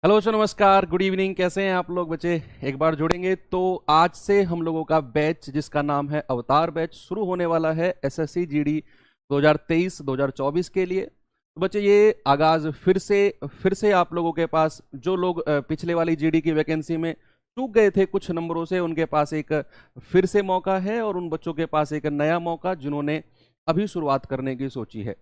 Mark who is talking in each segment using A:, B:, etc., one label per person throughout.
A: Hello sir, नमस्कार, good evening. कैसे हैं आप लोग बच्चे? एक बार जुड़ेंगे तो आज से हम लोगों का बैच जिसका नाम है अवतार बैच शुरू होने वाला है एसएससी जीडी 2023-2024 के लिए। तो बच्चे ये आगाज फिर से आप लोगों के पास जो लोग पिछले वाली जीडी की वैकेंसी में चूक गए थे कुछ नंबरों से, उनके पास एक फिर से मौका है और उन बच्चों के पास एक नया मौका जिन्होंने अभी शुरुआत करने की सोची है,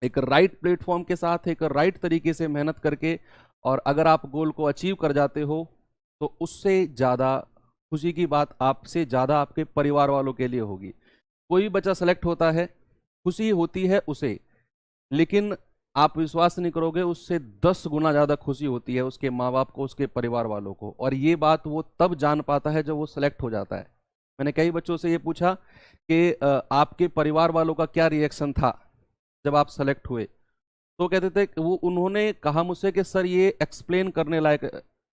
A: एक राइट प्लेटफॉर्म के साथ, एक राइट तरीके से मेहनत करके। और अगर आप गोल को अचीव कर जाते हो तो उससे ज़्यादा खुशी की बात आपसे ज़्यादा आपके परिवार वालों के लिए होगी। कोई बच्चा सेलेक्ट होता है, खुशी होती है उसे, लेकिन आप विश्वास नहीं करोगे, उससे 10 गुना ज़्यादा खुशी होती है उसके माँ बाप को, उसके परिवार वालों को। और ये बात वो तब जान पाता है जब वो सेलेक्ट हो जाता है। मैंने कई बच्चों से ये पूछा कि आपके परिवार वालों का क्या रिएक्शन था जब आप सेलेक्ट हुए। तो कहते थे कि वो उन्होंने कहा मुझसे कि सर ये एक्सप्लेन करने लायक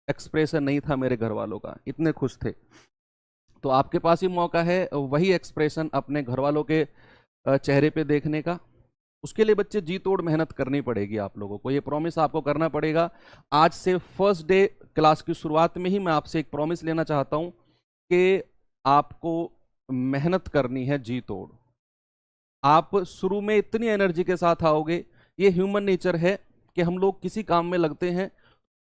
A: एक्सप्रेशन नहीं था मेरे घर वालों का, इतने खुश थे। तो आपके पास ही मौका है वही एक्सप्रेशन अपने घर वालों के चेहरे पे देखने का। उसके लिए बच्चे जी तोड़ मेहनत करनी पड़ेगी आप लोगों को, ये प्रॉमिस आपको करना पड़ेगा। आज से फर्स्ट डे क्लास की शुरुआत में ही मैं आपसे एक प्रॉमिस लेना चाहता हूँ कि आपको मेहनत करनी है जी तोड़। आप शुरू में इतनी एनर्जी के साथ आओगे, ये ह्यूमन नेचर है कि हम लोग किसी काम में लगते हैं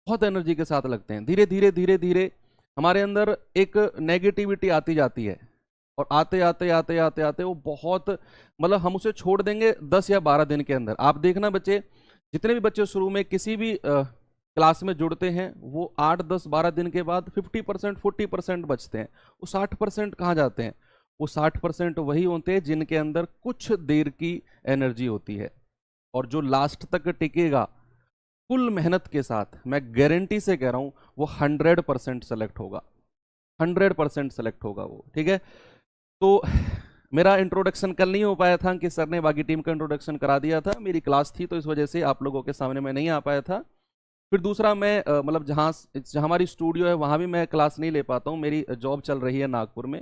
A: बहुत एनर्जी के साथ लगते हैं, धीरे धीरे धीरे धीरे हमारे अंदर एक नेगेटिविटी आती जाती है और आते आते आते आते आते वो बहुत, मतलब हम उसे छोड़ देंगे 10 या 12 दिन के अंदर। आप देखना बच्चे, जितने भी बच्चे शुरू में किसी भी क्लास में जुड़ते हैं वो 8, 10, 12 दिन के बाद 50%, 40% बचते हैं। वो 60% कहाँ जाते हैं? वो 60% वही होते हैं जिनके अंदर कुछ देर की एनर्जी होती है। और जो लास्ट तक टिकेगा फुल मेहनत के साथ, मैं गारंटी से कह रहा हूं, वो 100% सेलेक्ट होगा, 100% सेलेक्ट होगा वो। ठीक है, तो मेरा इंट्रोडक्शन कल नहीं हो पाया था कि सर ने बाकी टीम का इंट्रोडक्शन करा दिया था, मेरी क्लास थी तो इस वजह से आप लोगों के सामने मैं नहीं आ पाया था। फिर दूसरा, मैं मतलब जहाँ हमारी स्टूडियो है वहाँ भी मैं क्लास नहीं ले पाता हूँ, मेरी जॉब चल रही है नागपुर में,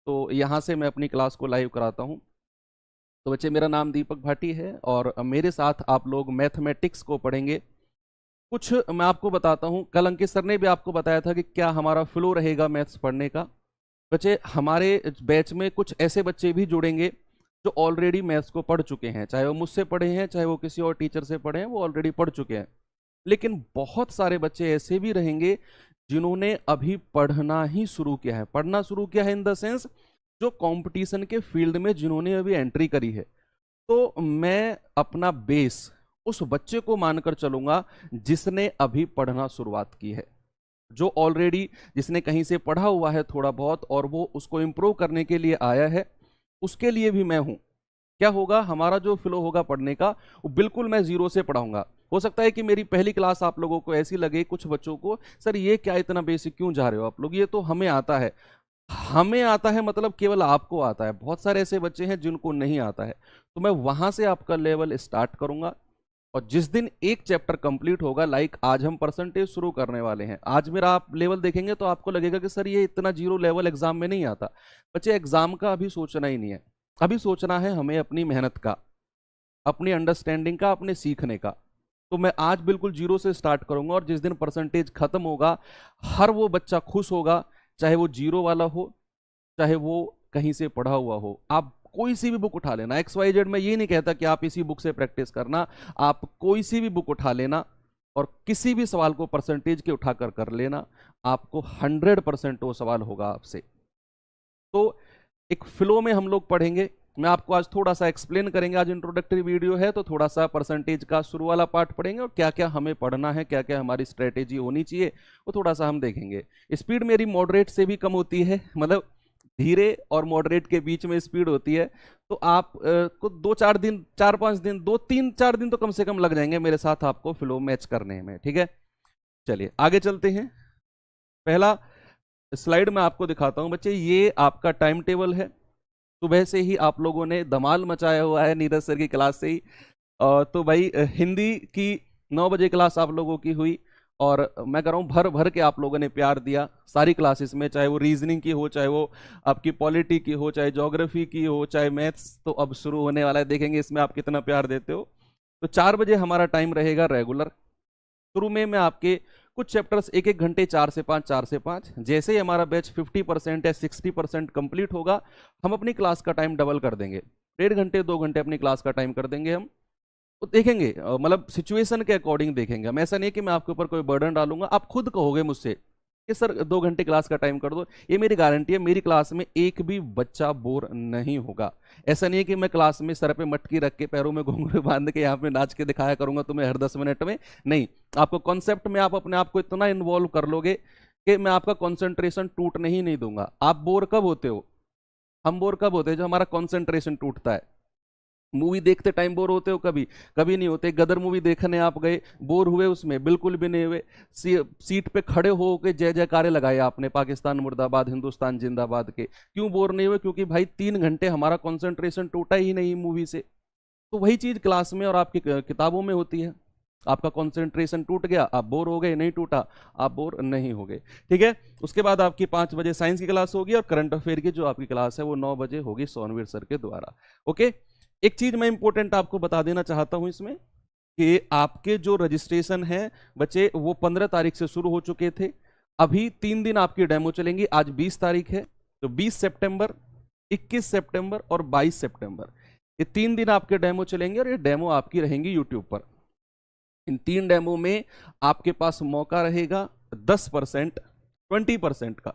A: तो यहाँ से मैं अपनी क्लास को लाइव कराता हूँ। तो बच्चे, मेरा नाम दीपक भाटी है और मेरे साथ आप लोग मैथमेटिक्स को पढ़ेंगे। कुछ मैं आपको बताता हूँ, कल अंकित सर ने भी आपको बताया था कि क्या हमारा फ्लो रहेगा मैथ्स पढ़ने का। बच्चे, हमारे बैच में कुछ ऐसे बच्चे भी जुड़ेंगे जो ऑलरेडी मैथ्स को पढ़ चुके हैं, चाहे वो मुझसे पढ़े हैं चाहे वो किसी और टीचर से पढ़े हैं, वो ऑलरेडी पढ़ चुके हैं। लेकिन बहुत सारे बच्चे ऐसे भी रहेंगे जिन्होंने अभी पढ़ना ही शुरू किया है, पढ़ना शुरू किया है इन द सेंस जो कंपटीशन के फील्ड में जिन्होंने अभी एंट्री करी है। तो मैं अपना बेस उस बच्चे को मानकर चलूंगा जिसने अभी पढ़ना शुरुआत की है, जो ऑलरेडी जिसने कहीं से पढ़ा हुआ है थोड़ा बहुत और वो उसको इम्प्रूव करने के लिए आया है, उसके लिए भी मैं हूं। क्या होगा, हमारा जो फ्लो होगा पढ़ने का वो बिल्कुल मैं जीरो से पढ़ाऊंगा। हो सकता है कि मेरी पहली क्लास आप लोगों को ऐसी लगे, कुछ बच्चों को, सर ये क्या इतना बेसिक क्यों जा रहे हो आप लोग, ये तो हमें आता है। हमें आता है मतलब केवल आपको आता है, बहुत सारे ऐसे बच्चे हैं जिनको नहीं आता है। तो मैं वहां से आपका लेवल स्टार्ट करूंगा और जिस दिन एक चैप्टर कंप्लीट होगा, लाइक आज हम परसेंटेज शुरू करने वाले हैं, आज मेरा आप लेवल देखेंगे तो आपको लगेगा कि सर ये इतना जीरो लेवल एग्जाम में नहीं आता। बच्चे, एग्जाम का अभी सोचना ही नहीं है, अभी सोचना है हमें अपनी मेहनत का, अपनी अंडरस्टैंडिंग का, अपने सीखने का। तो मैं आज बिल्कुल जीरो से स्टार्ट करूंगा और जिस दिन परसेंटेज खत्म होगा हर वो बच्चा खुश होगा, चाहे वो जीरो वाला हो चाहे वो कहीं से पढ़ा हुआ हो। आप कोई सी भी बुक उठा लेना, XYZ, मैं ये नहीं कहता कि आप इसी बुक से प्रैक्टिस करना, आप कोई सी भी बुक उठा लेना और किसी भी सवाल को परसेंटेज के उठाकर कर लेना, आपको 100% वो सवाल होगा आपसे। तो एक फ्लो में हम लोग पढ़ेंगे, मैं आपको आज थोड़ा सा एक्सप्लेन करेंगे, आज इंट्रोडक्टरी वीडियो है तो थोड़ा सा परसेंटेज का शुरू वाला पार्ट पढ़ेंगे और क्या क्या हमें पढ़ना है, क्या क्या हमारी स्ट्रेटेजी होनी चाहिए वो थोड़ा सा हम देखेंगे। स्पीड मेरी मॉडरेट से भी कम होती है, मतलब धीरे और मॉडरेट के बीच में स्पीड होती है। तो आप को 2-4 दिन, 4-5 दिन, 2-3-4 दिन तो कम से कम लग जाएंगे मेरे साथ आपको फ्लो मैच करने में। ठीक है, चलिए आगे चलते हैं। पहला स्लाइड मैं आपको दिखाता हूं बच्चे, ये आपका टाइम टेबल है। सुबह से ही आप लोगों ने धमाल मचाया हुआ है नीरज सर की क्लास से ही। तो भाई हिंदी की 9 बजे क्लास आप लोगों की हुई और मैं कह रहा हूँ भर भर के आप लोगों ने प्यार दिया सारी क्लासेस में, चाहे वो रीजनिंग की हो, चाहे वो आपकी पॉलिटी की हो, चाहे ज्योग्राफी की हो, चाहे मैथ्स। तो अब शुरू होने वाला है, देखेंगे इसमें आप कितना प्यार देते हो। तो 4 बजे हमारा टाइम रहेगा रेगुलर। शुरू में मैं आपके कुछ चैप्टर्स 1-1 घंटे 4 से 5, 4 से 5। जैसे ही हमारा बैच 50% या 60% कंप्लीट होगा, हम अपनी क्लास का टाइम डबल कर देंगे, 1.5 घंटे 2 घंटे अपनी क्लास का टाइम कर देंगे हम। तो देखेंगे मतलब सिचुएशन के अकॉर्डिंग देखेंगे हम। ऐसा नहीं है कि मैं आपके ऊपर कोई बर्डन डालूंगा, आप खुद कहोगे मुझसे कि सर 2 घंटे क्लास का टाइम कर दो। ये मेरी गारंटी है, मेरी क्लास में एक भी बच्चा बोर नहीं होगा। ऐसा नहीं है कि मैं क्लास में सर पे मटकी रख के पैरों में घुंघरू बांध के यहाँ पे नाच के दिखाया करूंगा तुम्हें हर 10 मिनट में। नहीं, आपको कॉन्सेप्ट में आप अपने आप को इतना इन्वॉल्व कर लोगे कि मैं आपका कॉन्सेंट्रेशन टूटने ही नहीं दूंगा। आप बोर कब होते हो? हम बोर कब होते हैं? जो हमारा कॉन्सेंट्रेशन टूटता है। मूवी देखते टाइम बोर होते हो कभी? कभी नहीं होते। गदर मूवी देखने आप गए, बोर हुए उसमें? बिल्कुल भी नहीं हुए। सीट पे खड़े हो के जय जयकारे लगाए आपने, पाकिस्तान मुर्दाबाद हिंदुस्तान जिंदाबाद के। क्यों बोर नहीं हुए? क्योंकि भाई 3 घंटे हमारा कंसंट्रेशन टूटा ही नहीं मूवी से। तो वही चीज क्लास में और आपकी किताबों में होती है। आपका कंसंट्रेशन टूट गया, आप बोर हो गए, नहीं टूटा आप बोर नहीं हो गए। ठीक है, उसके बाद आपकी 5 बजे साइंस की क्लास होगी और करंट अफेयर की जो आपकी क्लास है वो 9 बजे होगी सोनवीर सर के द्वारा। ओके, एक चीज मैं इंपॉर्टेंट आपको बता देना चाहता हूं इसमें कि आपके जो रजिस्ट्रेशन है बच्चे वो 15 तारीख से शुरू हो चुके थे। अभी 3 दिन आपकी डेमो चलेंगी। आज 20 तारीख है, तो 20 सितंबर, 21 सितंबर और 22 सितंबर, ये 3 दिन आपके डेमो चलेंगे और ये डेमो आपकी रहेंगी यूट्यूब पर। इन 3 डेमो में आपके पास मौका रहेगा 10%, 20% का।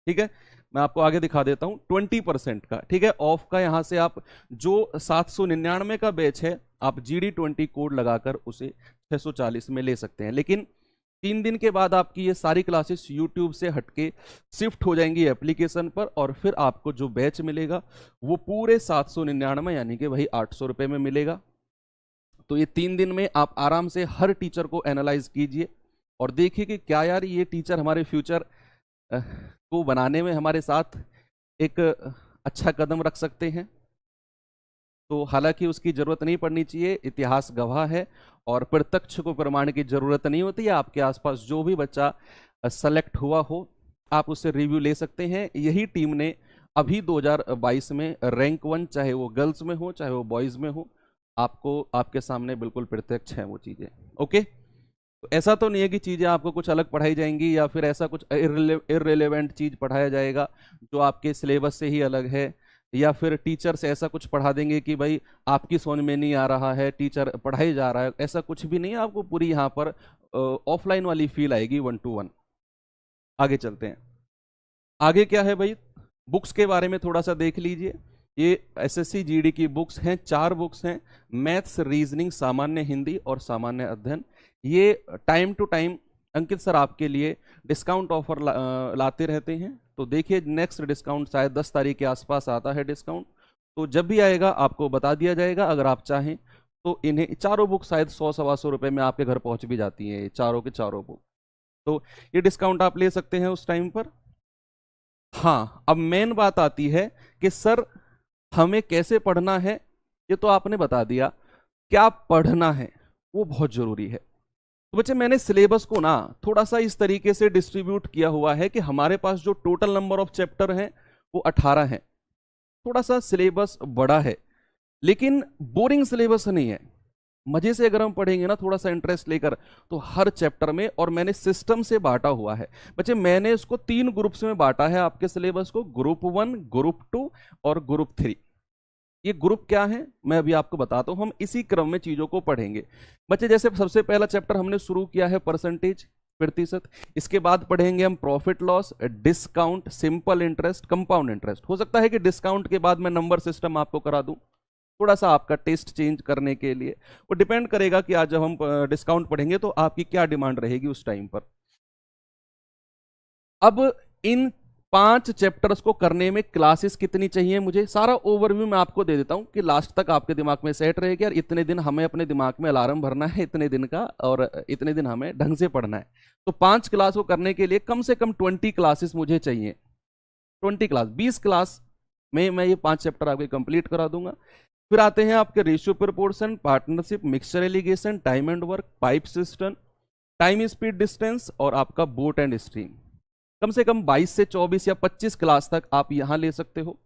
A: ठीक है, मैं आपको आगे दिखा देता हूं 20% का। ठीक है, ऑफ का। यहां से आप जो 799 का बैच है आप GD20 कोड लगाकर उसे 640 में ले सकते हैं। लेकिन 3 दिन के बाद आपकी ये सारी क्लासेस यूट्यूब से हटके शिफ्ट हो जाएंगी एप्लीकेशन पर, और फिर आपको जो बैच मिलेगा वो पूरे 799 यानी कि वही 800 रुपये में मिलेगा। तो ये 3 दिन में आप आराम से हर टीचर को एनालाइज कीजिए और देखिए कि क्या यार ये टीचर हमारे फ्यूचर को बनाने में हमारे साथ एक अच्छा कदम रख सकते हैं। तो हालांकि उसकी जरूरत नहीं पड़नी चाहिए, इतिहास गवाह है और प्रत्यक्ष को प्रमाण की जरूरत नहीं होती है। आपके आसपास जो भी बच्चा सेलेक्ट हुआ हो आप उससे रिव्यू ले सकते हैं। यही टीम ने अभी 2022 में रैंक 1, चाहे वो गर्ल्स में हो चाहे वो बॉयज में हो, आपको आपके सामने बिल्कुल प्रत्यक्ष है वो चीजें। ओके, तो ऐसा तो नहीं है कि चीजें आपको कुछ अलग पढ़ाई जाएंगी या फिर ऐसा कुछ इररिलेवेंट चीज पढ़ाया जाएगा जो आपके सिलेबस से ही अलग है, या फिर टीचर से ऐसा कुछ पढ़ा देंगे कि भाई आपकी समझ में नहीं आ रहा है, टीचर पढ़ाई जा रहा है। ऐसा कुछ भी नहीं है, आपको पूरी यहाँ पर ऑफलाइन वाली फील आएगी 1 to 1। आगे चलते हैं। आगे क्या है भाई, बुक्स के बारे में थोड़ा सा देख लीजिए। ये SSC GD की बुक्स हैं, 4 बुक्स हैं, मैथ्स, रीजनिंग, सामान्य हिंदी और सामान्य अध्ययन। ये time to time Ankit sir आपके लिए डिस्काउंट ऑफर लाते रहते हैं। तो देखिए नेक्स्ट डिस्काउंट शायद 10 तारीख के आसपास आता है डिस्काउंट, तो जब भी आएगा आपको बता दिया जाएगा। अगर आप चाहें तो इन्हें चारों बुक शायद 100-125 रुपये में आपके घर पहुंच भी जाती हैं, चारों के चारों बुक। तो ये डिस्काउंट आप ले सकते हैं उस टाइम पर। हाँ, अब मेन बात आती है कि सर हमें कैसे पढ़ना है, ये तो आपने बता दिया, क्या पढ़ना है वो बहुत जरूरी है। तो बच्चे मैंने सिलेबस को ना थोड़ा सा इस तरीके से डिस्ट्रीब्यूट किया हुआ है कि हमारे पास जो टोटल नंबर ऑफ चैप्टर हैं वो 18 हैं। थोड़ा सा सिलेबस बड़ा है लेकिन बोरिंग सिलेबस नहीं है। मजे से अगर हम पढ़ेंगे ना थोड़ा सा इंटरेस्ट लेकर, तो हर चैप्टर में, और मैंने सिस्टम से बांटा हुआ है बच्चे, मैंने इसको 3 ग्रुप्स में बांटा है आपके सिलेबस को, ग्रुप 1, ग्रुप 2 और ग्रुप 3। ये ग्रुप क्या है मैं अभी आपको बताता हूं, हम इसी क्रम में चीजों को पढ़ेंगे बच्चे। जैसे सबसे पहला चैप्टर हमने शुरू किया है परसेंटेज, प्रतिशत। इसके बाद पढ़ेंगे हम profit loss, discount, simple interest, compound interest. हो सकता है कि डिस्काउंट के बाद मैं नंबर सिस्टम आपको करा दूं, थोड़ा सा आपका टेस्ट चेंज करने के लिए। वो डिपेंड करेगा कि आज जब हम डिस्काउंट पढ़ेंगे तो आपकी क्या डिमांड रहेगी उस टाइम पर। अब इन 5 चैप्टर्स को करने में क्लासेस कितनी चाहिए मुझे, सारा ओवरव्यू मैं आपको दे देता हूं कि लास्ट तक आपके दिमाग में सेट रहेगा यार इतने दिन हमें अपने दिमाग में अलार्म भरना है इतने दिन का, और इतने दिन हमें ढंग से पढ़ना है। तो 5 क्लास को करने के लिए कम से कम 20 क्लासेस मुझे चाहिए। 20 क्लास, 20 क्लास में मैं ये 5 चैप्टर आपके कंप्लीट करा दूंगा। फिर आते हैं आपके ratio proportion, partnership, mixture allegation, time and work, pipe system, time speed distance और आपका बोट एंड स्ट्रीम। कम से कम 22 से 24 या 25 क्लास तक आप यहां ले सकते हो।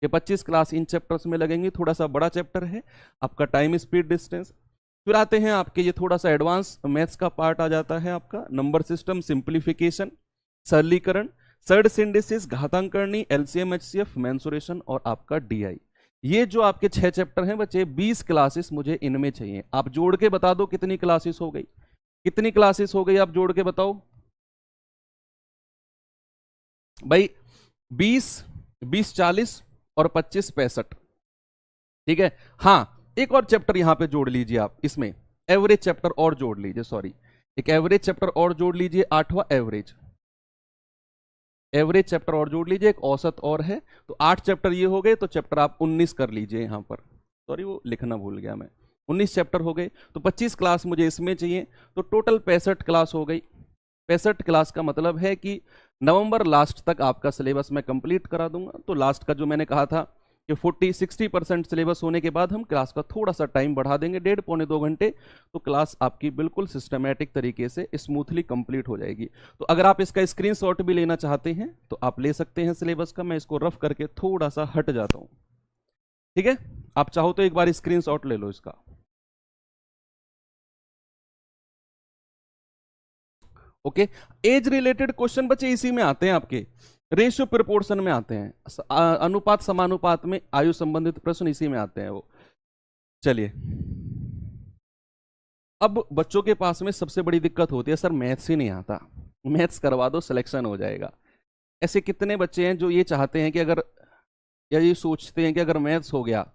A: ये 25 क्लास इन चैप्टर्स में लगेंगी। थोड़ा सा बड़ा चैप्टर है आपका टाइम स्पीड डिस्टेंस। फिर आते हैं आपके, ये थोड़ा सा एडवांस मैथ्स का पार्ट आ जाता है आपका, नंबर सिस्टम, सिंप्लीफिकेशन, सरलीकरण, सर्ड सिंडेसिस, घातांकरणी, एलसीएम, एचसीएफ, मेंसुरेशन और आपका डीआई। ये जो आपके 6 चैप्टर हैं बच्चे, 20 क्लासेस मुझे इनमें चाहिए। आप जोड़ के बता दो कितनी क्लासेस हो गई, कितनी क्लासेस हो गई, आप जोड़ के बताओ भाई। 20, 20 40 और 25 65, ठीक है। हाँ, एक और चैप्टर यहां पे जोड़ लीजिए आप, इसमें एवरेज चैप्टर और जोड़ लीजिए, सॉरी, एक एवरेज चैप्टर और जोड़ लीजिए, 8वां एवरेज, एवरेज चैप्टर और जोड़ लीजिए, एक औसत और है, तो 8 चैप्टर ये हो गए, तो चैप्टर आप 19 कर लीजिए यहां पर, सॉरी वो लिखना भूल गया मैं, 19 चैप्टर हो गए, तो 25 क्लास मुझे इसमें चाहिए, तो टोटल 65 क्लास हो गई। 65 क्लास का मतलब है कि नवंबर लास्ट तक आपका सिलेबस मैं कंप्लीट करा दूंगा। तो लास्ट का जो मैंने कहा था कि 40-60% सिलेबस होने के बाद हम क्लास का थोड़ा सा टाइम बढ़ा देंगे, 1.5-पौने 2 घंटे, तो क्लास आपकी बिल्कुल सिस्टमेटिक तरीके से स्मूथली कंप्लीट हो जाएगी। तो अगर आप इसका स्क्रीनशॉट भी लेना चाहते हैं तो आप ले सकते हैं सिलेबस का, मैं इसको रफ करके थोड़ा सा हट जाता हूं, ठीक है। आप चाहो तो एक बार स्क्रीनशॉट ले लो इसका। ओके, एज रिलेटेड क्वेश्चन बच्चे इसी में आते हैं आपके, रेशियो प्रोपोर्शन में आते हैं, अनुपात समानुपात में आयु संबंधित प्रश्न इसी में आते हैं वो। चलिए, अब बच्चों के पास में सबसे बड़ी दिक्कत होती है, सर मैथ्स ही नहीं आता, मैथ्स करवा दो सिलेक्शन हो जाएगा। ऐसे कितने बच्चे हैं जो ये चाहते हैं कि अगर, या ये सोचते हैं कि अगर मैथ्स हो गया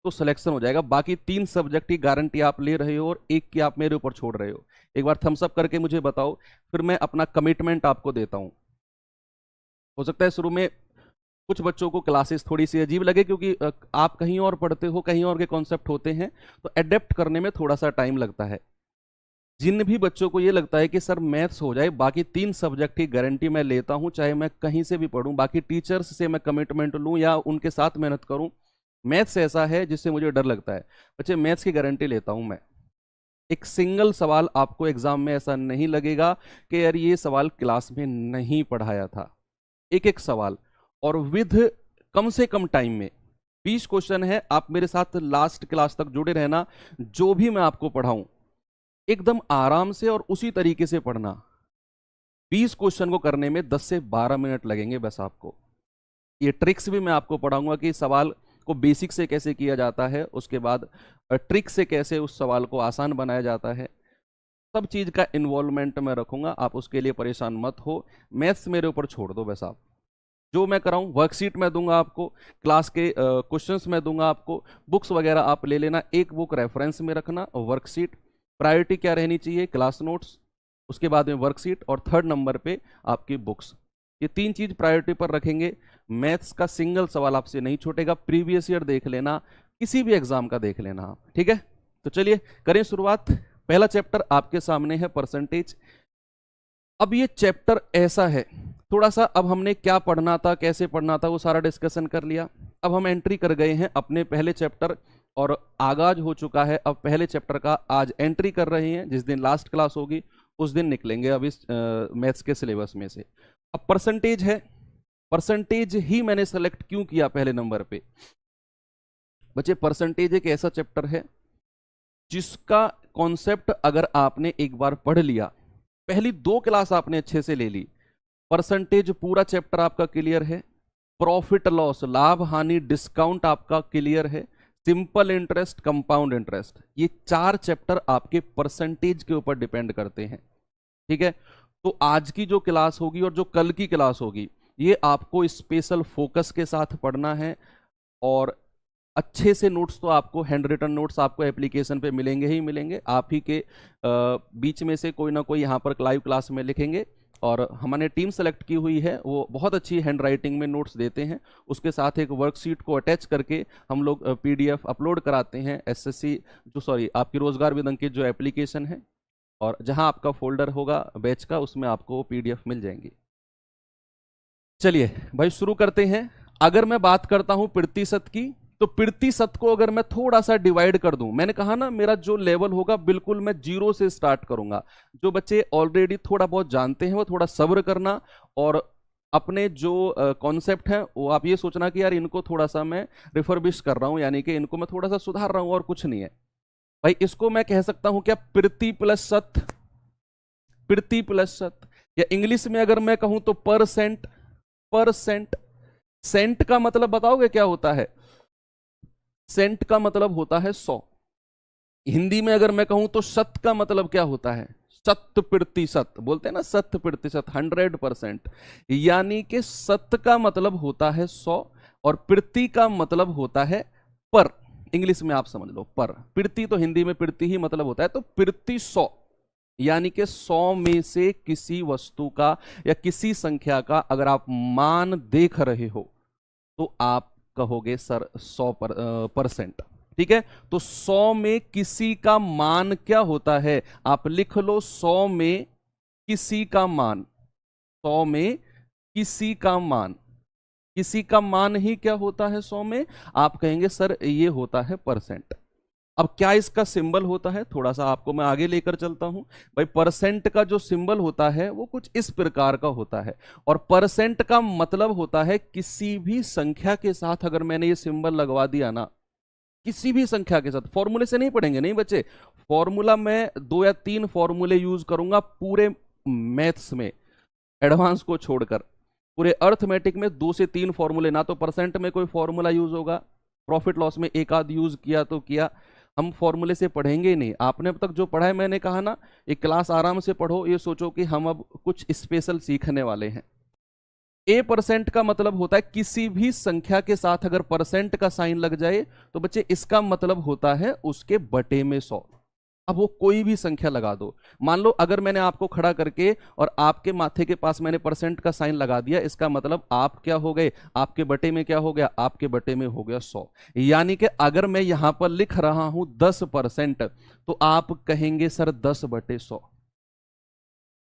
A: तो सिलेक्शन हो जाएगा, बाकी 3 सब्जेक्ट की गारंटी आप ले रहे हो और एक की आप मेरे ऊपर छोड़ रहे हो? एक बार थम्स अप करके मुझे बताओ, फिर मैं अपना कमिटमेंट आपको देता हूं। हो सकता है शुरू में कुछ बच्चों को क्लासेस थोड़ी सी अजीब लगे, क्योंकि आप कहीं और पढ़ते हो, कहीं और के कॉन्सेप्ट होते हैं, तो अडेप्ट करने में थोड़ा सा टाइम लगता है। जिन भी बच्चों को ये लगता है कि सर मैथ्स हो जाए, बाकी 3 सब्जेक्ट की गारंटी मैं लेता हूं, चाहे मैं कहीं से भी पढ़ूं, बाकी टीचर्स से मैं कमिटमेंट लूं या उनके साथ मेहनत करूं, मैथ्स ऐसा है जिससे मुझे डर लगता है, बच्चे मैथ्स की गारंटी लेता हूं मैं। एक सिंगल सवाल आपको एग्जाम में ऐसा नहीं लगेगा कि यार ये सवाल क्लास में नहीं पढ़ाया था, एक एक सवाल, और विद कम से कम टाइम में 20 क्वेश्चन है। आप मेरे साथ लास्ट क्लास तक जुड़े रहना, जो भी मैं आपको पढ़ाऊं एकदम आराम से और उसी तरीके से पढ़ना। 20 क्वेश्चन को करने में 10 से 12 मिनट लगेंगे बस आपको। ये ट्रिक्स भी मैं आपको पढ़ाऊंगा कि सवाल को बेसिक से कैसे किया जाता है, उसके बाद ट्रिक से कैसे उस सवाल को आसान बनाया जाता है, सब चीज का इन्वॉल्वमेंट मैं रखूंगा। आप उसके लिए परेशान मत हो, मैथ्स मेरे ऊपर छोड़ दो बस। आप जो मैं कराऊं, वर्कशीट मैं दूंगा आपको, क्लास के क्वेश्चंस मैं दूंगा आपको, बुक्स वगैरह आप ले लेना, एक बुक रेफरेंस में रखना, वर्कशीट, प्रायोरिटी क्या रहनी चाहिए, क्लास नोट्स, उसके बाद में वर्कशीट, और 3rd नंबर पे आपकी बुक्स। ये 3 चीज प्रायोरिटी पर रखेंगे। मैथ्स का सिंगल सवाल आपसे नहीं छूटेगा, प्रीवियस ईयर देख लेना, किसी भी एग्जाम का देख लेना आप, ठीक है। तो चलिए करें शुरुआत। पहला चैप्टर आपके सामने है परसेंटेज। अब ये चैप्टर ऐसा है, थोड़ा सा अब हमने क्या पढ़ना था, कैसे पढ़ना था, वो सारा डिस्कशन कर लिया। अब हम एंट्री कर गए हैं अपने पहले चैप्टर, और आगाज हो चुका है अब पहले चैप्टर का। आज एंट्री कर रहे हैं, जिस दिन लास्ट क्लास होगी उस दिन निकलेंगे अब इस मैथ्स के सिलेबस में से। अब परसेंटेज है, परसेंटेज ही मैंने सेलेक्ट क्यों किया पहले नंबर पे? बच्चे परसेंटेज एक ऐसा चैप्टर है जिसका कॉन्सेप्ट अगर आपने एक बार पढ़ लिया, पहली 2 क्लास आपने अच्छे से ले ली, परसेंटेज पूरा चैप्टर आपका क्लियर है। प्रॉफिट लॉस, लाभ हानि, डिस्काउंट आपका क्लियर है। सिंपल इंटरेस्ट, कंपाउंड इंटरेस्ट, ये 4 चैप्टर आपके परसेंटेज के ऊपर डिपेंड करते हैं, ठीक है। तो आज की जो क्लास होगी और जो कल की क्लास होगी, ये आपको स्पेशल फोकस के साथ पढ़ना है, और अच्छे से नोट्स तो आपको, हैंड रिटन नोट्स आपको एप्लीकेशन पे मिलेंगे ही मिलेंगे। आप ही के बीच में से कोई ना कोई यहाँ पर लाइव क्लास में लिखेंगे, और हमने टीम सेलेक्ट की हुई है, वो बहुत अच्छी हैंड राइटिंग में नोट्स देते हैं। उसके साथ एक वर्कशीट को अटैच करके हम लोग PDF अपलोड कराते हैं, SSC जो, सॉरी, आपकी रोजगार विद अंकित जो एप्लीकेशन है, और जहां आपका फोल्डर होगा बैच का, उसमें आपको PDF मिल जाएंगी। चलिए भाई शुरू करते हैं। अगर मैं बात करता हूं प्रतिशत की, तो प्रतिशत को अगर मैं थोड़ा सा डिवाइड कर दूं, मैंने कहा ना मेरा जो लेवल होगा बिल्कुल मैं 0 से स्टार्ट करूंगा। जो बच्चे ऑलरेडी थोड़ा बहुत जानते हैं वो थोड़ा सब्र करना, और अपने जो कॉन्सेप्ट है वो आप ये सोचना कि यार इनको थोड़ा सा मैं रिफर्बिश कर रहा हूं, यानी कि इनको मैं थोड़ा सा सुधार रहा हूं, और कुछ नहीं है। भाई इसको मैं कह सकता हूं क्या, प्रति प्लस शत, प्रति प्लस शत, या इंग्लिश में अगर मैं कहूं तो परसेंट, परसेंट। सेंट का मतलब बताओगे क्या होता है? सेंट का मतलब होता है 100। हिंदी में अगर मैं कहूं तो शत का मतलब क्या होता है? शत प्रतिशत, बोलते हैं ना शत प्रतिशत, 100%। यानी कि शत का मतलब होता है 100 और प्रति का मतलब होता है पर। इंग्लिश में आप समझ लो पर, प्रति तो हिंदी में प्रति ही मतलब होता है, तो प्रति 100, यानी कि 100 में से किसी वस्तु का या किसी संख्या का अगर आप मान देख रहे हो तो आप कहोगे सर 100%। ठीक है, तो 100 में किसी का मान क्या होता है? आप लिख लो 100 में किसी का मान, 100 में किसी का मान, किसी का मान ही क्या होता है 100 में? आप कहेंगे सर ये होता है परसेंट। अब क्या इसका सिंबल होता है, थोड़ा सा आपको मैं आगे लेकर चलता हूं। भाई परसेंट का जो सिंबल होता है वो कुछ इस प्रकार का होता है, और परसेंट का मतलब होता है किसी भी संख्या के साथ अगर मैंने ये सिंबल लगवा दिया ना, किसी भी संख्या के साथ, फॉर्मूले से नहीं पढ़ेंगे नहीं बच्चे, फॉर्मूला मैं 2 या 3 फॉर्मूले यूज करूंगा पूरे मैथ्स में, एडवांस को छोड़कर। पूरे अर्थमेटिक में 2 से 3 फॉर्मूले, ना तो परसेंट में कोई फॉर्मूला यूज होगा, प्रॉफिट लॉस में एक आध यूज किया तो किया, हम फॉर्मूले से पढ़ेंगे ही नहीं। आपने अब तक जो पढ़ा है, मैंने कहा ना, एक क्लास आराम से पढ़ो, ये सोचो कि हम अब कुछ स्पेशल सीखने वाले हैं। ए परसेंट का मतलब होता है किसी भी संख्या के साथ अगर परसेंट का साइन लग जाए तो बच्चे इसका मतलब होता है उसके बटे में 100। अब वो कोई भी संख्या लगा दो, मान लो अगर मैंने आपको खड़ा करके और आपके माथे के पास मैंने परसेंट का साइन लगा दिया, इसका मतलब आप क्या हो गए, आपके बटे में क्या हो गया, आपके बटे में हो गया 100। यानी कि अगर मैं यहां पर लिख रहा हूं 10%, तो आप कहेंगे सर 10/100।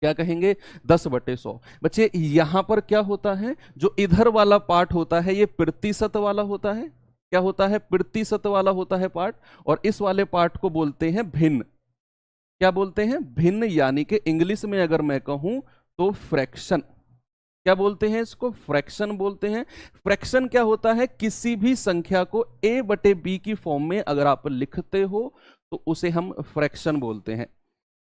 A: क्या कहेंगे? 10/100। बच्चे यहां पर क्या होता है, जो इधर वाला पार्ट होता है ये प्रतिशत वाला होता है। क्या होता है? प्रतिशत वाला होता है पार्ट, और इस वाले पार्ट को बोलते हैं भिन्न। क्या बोलते हैं? भिन्न, यानी कि इंग्लिश में अगर मैं कहूं तो फ्रैक्शन। क्या बोलते हैं इसको? फ्रैक्शन बोलते हैं। फ्रैक्शन क्या होता है? किसी भी संख्या को a/b की फॉर्म में अगर आप लिखते हो तो उसे हम फ्रैक्शन बोलते हैं।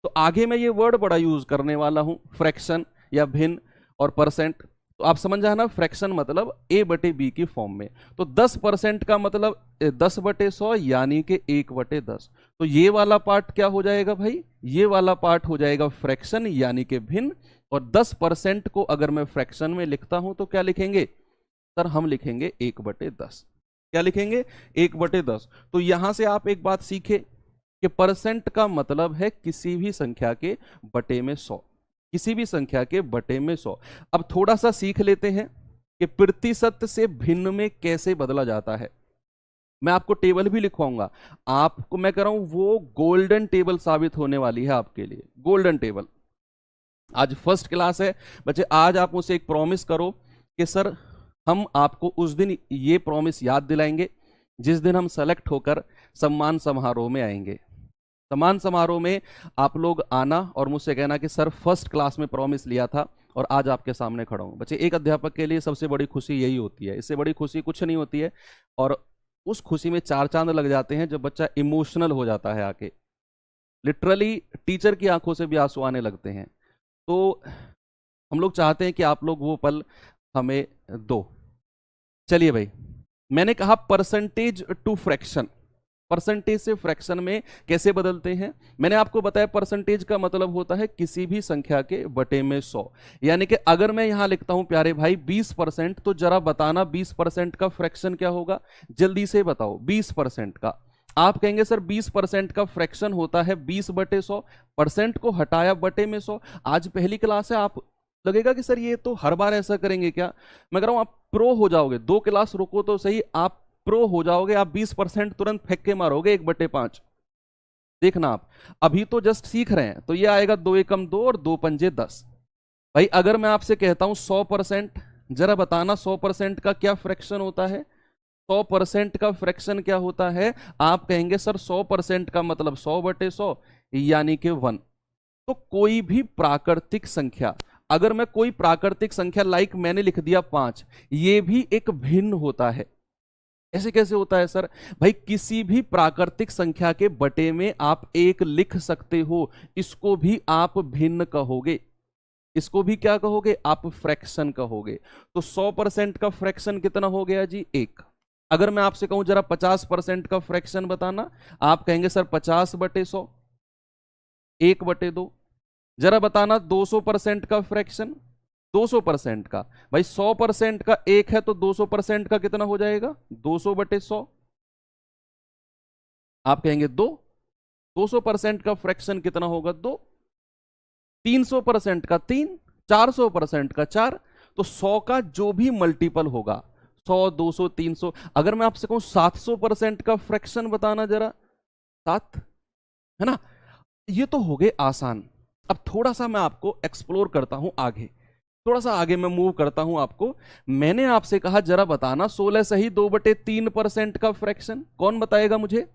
A: तो आगे मैं ये वर्ड बड़ा यूज करने वाला हूं, फ्रैक्शन या भिन्न और परसेंट। तो आप समझ जाना, फ्रैक्शन मतलब a/b की फॉर्म में। तो 10% का मतलब 10/100 यानी कि 1/10। तो ये वाला पार्ट क्या हो जाएगा भाई? ये वाला पार्ट हो जाएगा फ्रैक्शन यानी कि भिन्न। और 10% को अगर मैं फ्रैक्शन में लिखता हूं तो क्या लिखेंगे सर? हम लिखेंगे 1/10। क्या लिखेंगे? 1/10। तो यहां से आप एक बात सीखे कि परसेंट का मतलब है किसी भी संख्या के बटे में 100, किसी भी संख्या के बटे में 100। अब थोड़ा सा सीख लेते हैं कि प्रतिशत से भिन्न में कैसे बदला जाता है। मैं आपको टेबल भी लिखवाऊंगा, आपको मैं कह रहा हूं वो गोल्डन टेबल साबित होने वाली है आपके लिए, गोल्डन टेबल। आज फर्स्ट क्लास है बच्चे, आज आप मुझसे एक प्रॉमिस करो कि सर हम आपको उस दिन ये प्रॉमिस याद दिलाएंगे जिस दिन हम सेलेक्ट होकर सम्मान समारोह में आएंगे। सम्मान समारोह में आप लोग आना और मुझसे कहना कि सर फर्स्ट क्लास में प्रॉमिस लिया था और आज आपके सामने खड़ा हूं। बच्चे एक अध्यापक के लिए सबसे बड़ी खुशी यही होती है, इससे बड़ी खुशी कुछ नहीं होती है। और उस खुशी में 4 चांद लग जाते हैं जब बच्चा इमोशनल हो जाता है आके, लिटरली टीचर की आंखों से भी आंसू आने लगते हैं। तो हम लोग चाहते हैं कि आप लोग वो पल हमें दो। चलिए भाई, मैंने कहा परसेंटेज टू फ्रैक्शन, परसेंटेज से फ्रैक्शन में कैसे बदलते हैं। मैंने आपको बताया परसेंटेज का मतलब होता है किसी भी संख्या के बटे में 100। यानी कि अगर मैं यहां लिखता हूं प्यारे भाई 20%, तो जरा बताना 20% का फ्रैक्शन क्या होगा, जल्दी से बताओ। 20% का आप कहेंगे सर 20% का फ्रैक्शन होता है 20/100, परसेंट को हटाया बटे में 100। आज पहली क्लास है, आप लगेगा कि सर ये तो हर बार ऐसा करेंगे क्या। मैं कह रहा हूं आप प्रो हो जाओगे, 2 क्लास रुको तो सही, आप प्रो हो जाओगे। आप 20% तुरंत फेंक के मारोगे 1/5। देखना आप अभी तो जस्ट सीख रहे हैं, तो ये आएगा 2 एकम 2 और 2 पंजे 10। भाई अगर मैं आपसे कहता हूं 100%, जरा बताना 100% का क्या फ्रैक्शन होता है। 100% का फ्रैक्शन क्या होता है? आप कहेंगे सर 100% का मतलब 100/100 यानी कि 1। तो कोई भी प्राकृतिक संख्या, अगर मैं कोई प्राकृतिक संख्या लाइक मैंने लिख दिया 5, ये भी एक भिन्न होता है। ऐसे कैसे होता है सर? भाई किसी भी प्राकृतिक संख्या के बटे में आप एक लिख सकते हो, इसको भी आप भिन्न कहोगे, इसको भी क्या कहोगे आप? फ्रैक्शन कहोगे। तो 100% का फ्रैक्शन कितना हो गया जी? एक। अगर मैं आपसे कहूं जरा 50% का फ्रैक्शन बताना, आप कहेंगे सर 50/100, 1/2। जरा बताना 200% का फ्रैक्शन, 200% का, भाई 100% का एक है तो 200% का कितना हो जाएगा? 200/100। आप कहेंगे 2, 200% का फ्रैक्शन कितना होगा? 2। 300% का 3, 400% का 4। तो 100 का जो भी मल्टीपल होगा, 100, 200, 300, अगर मैं आपसे कहूं 700% का फ्रैक्शन बताना जरा, 7, है ना? ये तो हो गए आसान। अब थोड़ा सा मैं आपको एक्सप्लोर करता हूं आगे, थोड़ा सा आगे मैं मूव करता हूं आपको। मैंने आपसे कहा जरा बताना 16 सही 2/3% का फ्रैक्शन, कौन बताएगा मुझे?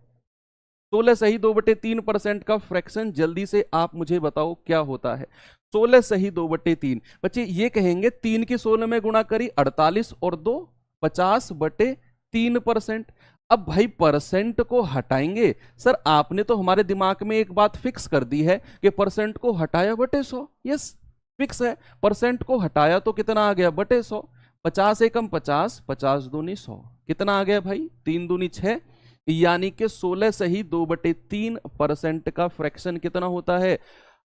A: 16 सही 2/3% का फ्रैक्शन, जल्दी से आप मुझे बताओ क्या होता है? 16 सही 2/3, बच्चे ये कहेंगे 3 की 16 में गुणा करी 48 और 2 50/3%। अब भाई परसेंट को हटाएंगे, सर आपने तो हमारे दिमाग में एक बात फिक्स कर दी है कि परसेंट को हटाया बटे 100। यस, फिक्स है, परसेंट को हटाया तो कितना आ गया? बटे 100। 50 एकम 50, 50 दूनी 100, कितना आ गया भाई? 3 दूनी 6, यानी कि 16 सही 2/3% का फ्रैक्शन कितना होता है?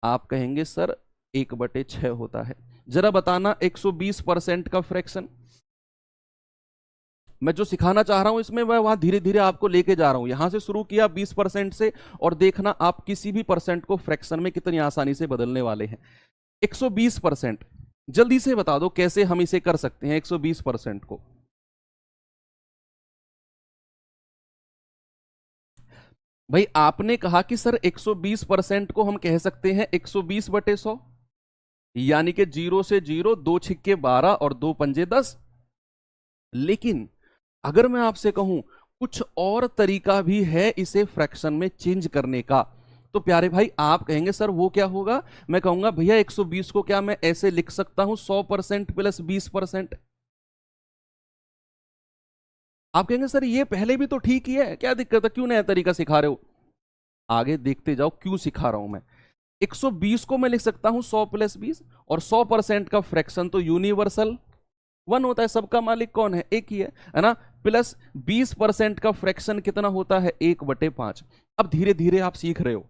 A: आप कहेंगे सर 1/6 होता है। जरा बताना 120% का फ्रैक्शन। मैं जो सिखाना चाह रहा हूं इसमें मैं वहां धीरे धीरे आपको लेके जा रहा हूं, यहां से शुरू किया 20% से, और देखना आप किसी भी परसेंट को फ्रैक्शन में कितनी आसानी से बदलने वाले हैं। 120%, जल्दी से बता दो कैसे हम इसे कर सकते हैं 120% को। भाई आपने कहा कि सर 120% को हम कह सकते हैं 120/100, यानी कि 0 से 0, 2 छिक्के 12 और 2 पंजे 10। लेकिन अगर मैं आपसे कहूं कुछ और तरीका भी है इसे फ्रैक्शन में चेंज करने का, तो प्यारे भाई आप कहेंगे सर वो क्या होगा? मैं कहूंगा भैया 120 को क्या मैं ऐसे लिख सकता हूं 100% प्लस 20%। आप कहेंगे सर ये पहले भी तो ठीक ही है, क्या दिक्कत है, क्यों नया तरीका सिखा रहे हो? आगे देखते जाओ क्यों सिखा रहा हूं मैं। 120 को मैं लिख सकता हूं 100 प्लस 20, और 100% का फ्रैक्शन तो यूनिवर्सल 1 होता है, सबका मालिक कौन है? एक ही है ना? प्लस 20% का फ्रैक्शन कितना होता है? 1/5। अब धीरे धीरे आप सीख रहे हो,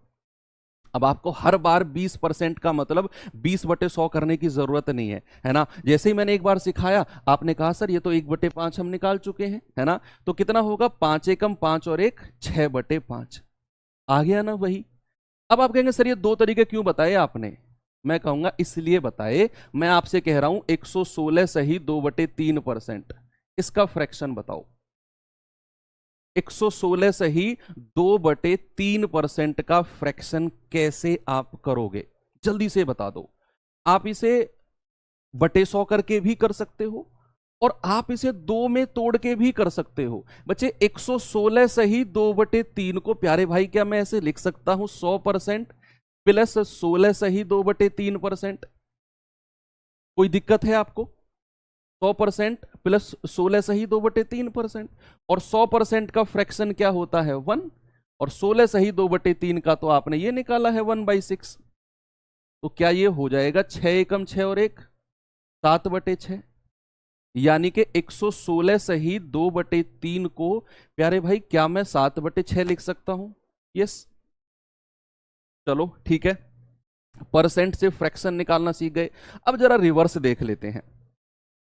A: अब आपको हर बार 20% का मतलब 20/100 करने की जरूरत नहीं है ना? जैसे ही मैंने एक बार सिखाया, आपने कहा सर ये तो 1/5 हम निकाल चुके हैं, है ना? तो कितना होगा? 5 एकम 5 और 1 6/5 आ गया ना वही। अब आप कहेंगे सर ये दो तरीके क्यों बताए आपने? मैं कहूंगा इसलिए बताए, मैं आपसे कह रहा हूं 116 सही 2/3%, इसका फ्रैक्शन बताओ। 116 सही 2/3% का फ्रैक्शन कैसे आप करोगे? जल्दी से बता दो। आप इसे बटे 100 करके भी कर सकते हो, और आप इसे 2 में तोड़ के भी कर सकते हो। बच्चे 116 सही 2/3 को प्यारे भाई क्या मैं ऐसे लिख सकता हूं 100% प्लस 16 सही 2/3%? कोई दिक्कत है आपको? 100% प्लस 16 सही 2/3%, और 100% का फ्रैक्शन क्या होता है? 1, और 16 सही 2/3 का तो आपने ये निकाला है 1/6। तो क्या ये हो जाएगा 6 एकम 6 और 1 7/6, यानी कि 116 सही 2/3 को प्यारे भाई क्या मैं 7/6 लिख सकता हूं? यस, चलो ठीक है, परसेंट से फ्रैक्शन निकालना सीख गए। अब जरा रिवर्स देख लेते हैं,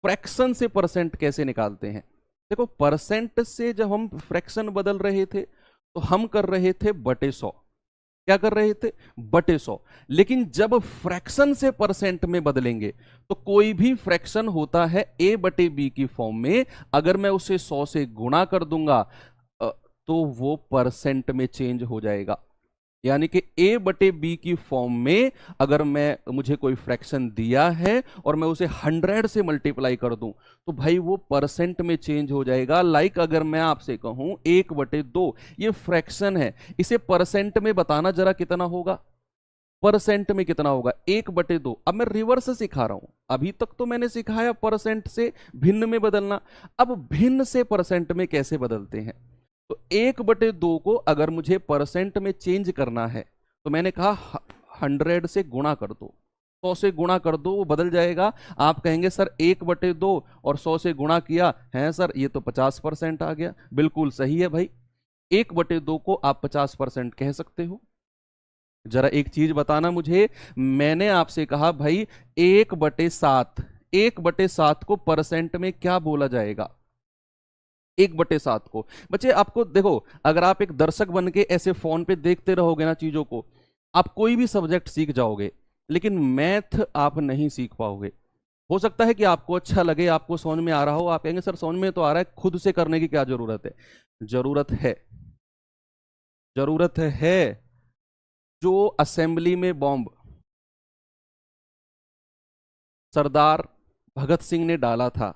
A: फ्रैक्शन से परसेंट कैसे निकालते हैं। देखो परसेंट से जब हम फ्रैक्शन बदल रहे थे तो हम कर रहे थे बटे 100, क्या कर रहे थे? बटे 100। लेकिन जब फ्रैक्शन से परसेंट में बदलेंगे तो कोई भी फ्रैक्शन होता है a/b की फॉर्म में, अगर मैं उसे 100 से गुणा कर दूंगा तो वो परसेंट में चेंज हो जाएगा। यानी कि a/b की फॉर्म में अगर मुझे कोई फ्रैक्शन दिया है और मैं उसे 100 से मल्टीप्लाई कर दूं तो भाई वो परसेंट में चेंज हो जाएगा। लाइक अगर मैं आपसे कहूं 1/2, ये फ्रैक्शन है, इसे परसेंट में बताना जरा कितना होगा? परसेंट में कितना होगा 1/2। अब मैं रिवर्स सिखा रहा हूं, अभी तक तो मैंने सिखाया परसेंट से भिन्न में बदलना, अब भिन्न से परसेंट में कैसे बदलते हैं। तो 1/2 को अगर मुझे परसेंट में चेंज करना है तो मैंने कहा 100 से गुणा कर दो, 100 से गुणा कर दो, वो बदल जाएगा। आप कहेंगे सर 1/2 और 100 से गुणा किया है सर, ये तो 50% आ गया। बिल्कुल सही है भाई, 1/2 को आप 50% कह सकते हो। जरा एक चीज बताना मुझे, मैंने आपसे कहा भाई 1/7, 1/7 को परसेंट में क्या बोला जाएगा? 1/7 को बच्चे आपको देखो, अगर आप एक दर्शक बन के ऐसे फोन पे देखते रहोगे ना चीजों को, आप कोई भी सब्जेक्ट सीख जाओगे, लेकिन मैथ आप नहीं सीख पाओगे। हो सकता है कि आपको अच्छा लगे, आपको समझ में आ रहा हो, आप कहेंगे सर समझ में तो आ रहा है, खुद से करने की क्या जरूरत है? जरूरत है, जरूरत है। जो असेंबली में बॉम्ब सरदार भगत सिंह ने डाला था,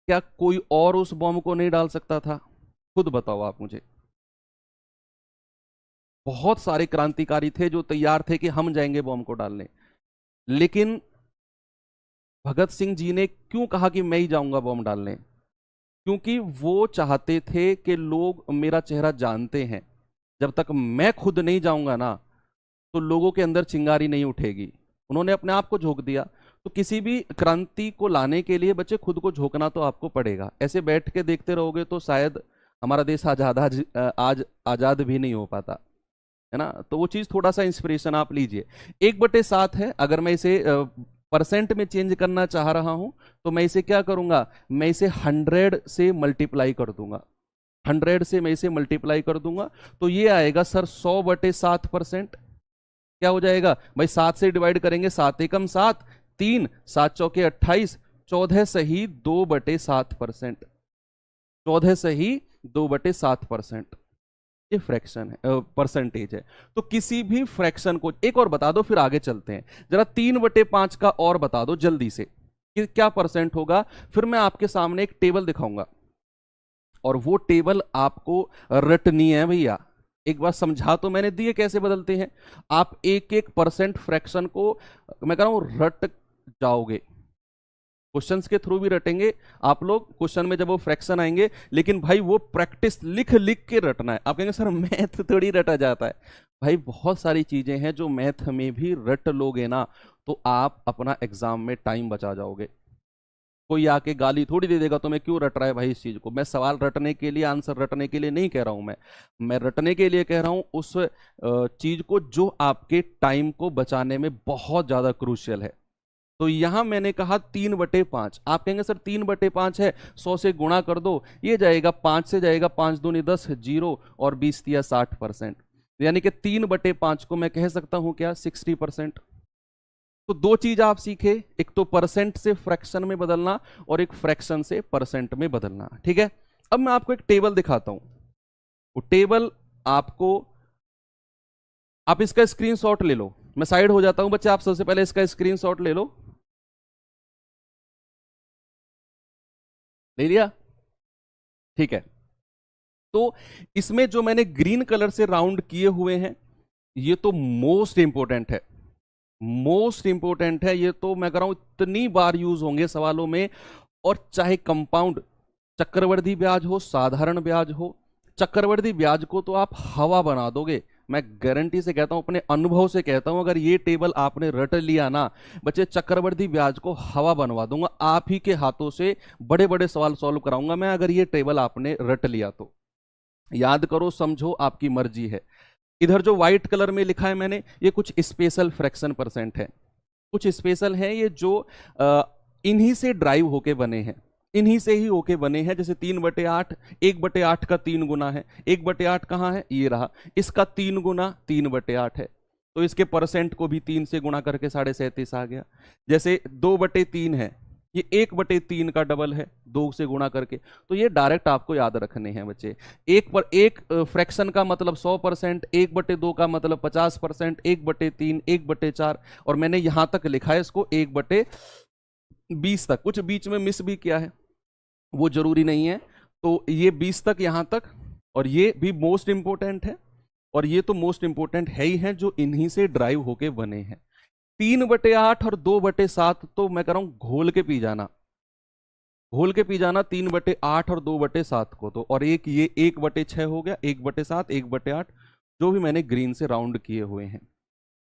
A: क्या कोई और उस बॉम्ब को नहीं डाल सकता था? खुद बताओ आप मुझे। बहुत सारे क्रांतिकारी थे जो तैयार थे कि हम जाएंगे बॉम्ब को डालने, लेकिन भगत सिंह जी ने क्यों कहा कि मैं ही जाऊंगा बॉम्ब डालने? क्योंकि वो चाहते थे कि लोग मेरा चेहरा जानते हैं, जब तक मैं खुद नहीं जाऊंगा ना तो लोगों के अंदर चिंगारी नहीं उठेगी। उन्होंने अपने आप को झोंक दिया। तो किसी भी क्रांति को लाने के लिए बच्चे खुद को झोंकना तो आपको पड़ेगा। ऐसे बैठ के देखते रहोगे तो शायद हमारा देश आज आजाद भी नहीं हो पाता, है ना। तो वो चीज थोड़ा सा इंस्पिरेशन आप लीजिए। 1/7 है, अगर मैं इसे परसेंट में चेंज करना चाह रहा हूं तो मैं इसे क्या करूंगा, मैं इसे 100 से मल्टीप्लाई कर दूंगा। 100 से मैं इसे मल्टीप्लाई कर दूंगा तो ये आएगा सर 100/7%। क्या हो जाएगा भाई, 7 से डिवाइड करेंगे, 7 एकम 7, 3, 7 चौके 28, 14 सही 2/7%, 14 सही 2/7%। ये फ्रैक्शन है, परसेंटेज है। तो किसी भी फ्रैक्शन को, एक और बता दो फिर आगे चलते हैं, जरा 3/5 का और बता दो जल्दी से कि क्या परसेंट होगा। फिर मैं आपके सामने एक टेबल दिखाऊंगा और वो टेबल आपको रटनी है भैया। एक बार समझा तो मैंने दिए कैसे बदलते हैं, आप एक एक परसेंट फ्रैक्शन को, मैं कह रहा हूं, रट जाओगे। क्वेश्चंस के थ्रू भी रटेंगे आप लोग, क्वेश्चन में जब वो फ्रैक्शन आएंगे, लेकिन भाई वो प्रैक्टिस लिख लिख के रटना है। आप कहेंगे सर मैथ थोड़ी रटा जाता है। भाई बहुत सारी चीजें हैं जो मैथ में भी रट लोगे ना तो आप अपना एग्जाम में टाइम बचा जाओगे। कोई आके गाली थोड़ी दे देगा तुम्हें, क्यों रट रहा है भाई इस चीज को। मैं सवाल रटने के लिए, आंसर रटने के लिए नहीं कह रहा हूं, मैं रटने के लिए कह रहा हूं उस चीज को जो आपके टाइम को बचाने में बहुत ज्यादा क्रूशियल है। तो यहां मैंने कहा 3/5। आप कहेंगे सर 3/5 है, 100 से गुणा कर दो, ये जाएगा 5 से जाएगा, 5 दूनी 10, 0 और 20 दिया 60%। यानी कि 3/5 को मैं कह सकता हूं क्या, 60%। तो दो चीज आप सीखे, एक तो परसेंट से फ्रैक्शन में बदलना और एक फ्रैक्शन से परसेंट में बदलना। ठीक है, अब मैं आपको एक टेबल दिखाता हूं। वो टेबल आपको, आप इसका स्क्रीनशॉट ले लो। मैं साइड हो जाता हूं बच्चे, आप सबसे पहले इसका स्क्रीनशॉट ले लो। ले लिया? ठीक है। तो इसमें जो मैंने ग्रीन कलर से राउंड किए हुए हैं, ये तो मोस्ट इंपोर्टेंट है, मोस्ट इंपोर्टेंट है। ये तो मैं कह रहा हूं इतनी बार यूज होंगे सवालों में। और चाहे कंपाउंड चक्रवर्ती ब्याज हो, साधारण ब्याज हो, चक्रवर्ती ब्याज को तो आप हवा बना दोगे। मैं गारंटी से कहता हूं, अपने अनुभव से कहता हूं, अगर ये टेबल आपने रट लिया ना बच्चे, चक्रवर्ती ब्याज को हवा बनवा दूंगा। आप ही के हाथों से बड़े बड़े सवाल सॉल्व कराऊंगा मैं, अगर ये टेबल आपने रट लिया तो। याद करो, समझो, आपकी मर्जी है। इधर जो व्हाइट कलर में लिखा है मैंने, ये कुछ स्पेशल फ्रैक्शन परसेंट है, कुछ स्पेशल है ये, जो इन्हीं से ड्राइव होके बने हैं, इन्हीं से ही होके बने हैं। जैसे 3/8, 1/8 का 3 गुना है। 1/8 कहाँ है, ये रहा, इसका 3 गुना 3/8 है, तो इसके परसेंट को भी 3 से गुणा करके 37.5 आ गया। जैसे 2/3 है, ये 1/3 का डबल है, 2 से गुणा करके। तो ये डायरेक्ट आपको याद रखने हैं बच्चे। एक फ्रैक्शन का मतलब 100%, 1/2 का मतलब 50%, 1/3, 1/4, और मैंने यहां तक लिखा है इसको 1/20 तक। कुछ बीच में मिस भी किया है, वो जरूरी नहीं है। तो ये 20 तक यहां तक, और ये भी मोस्ट इंपोर्टेंट है। और ये तो मोस्ट इंपोर्टेंट है ही है, जो इन्हीं से ड्राइव होके बने हैं। 3/8 और 2/7 तो मैं कह रहा हूं घोल के पी जाना, घोल के पी जाना 3/8 और 2/7 को तो, और एक ये 1/6 हो गया, 1/7, 1/8 जो भी मैंने ग्रीन से राउंड किए हुए हैं।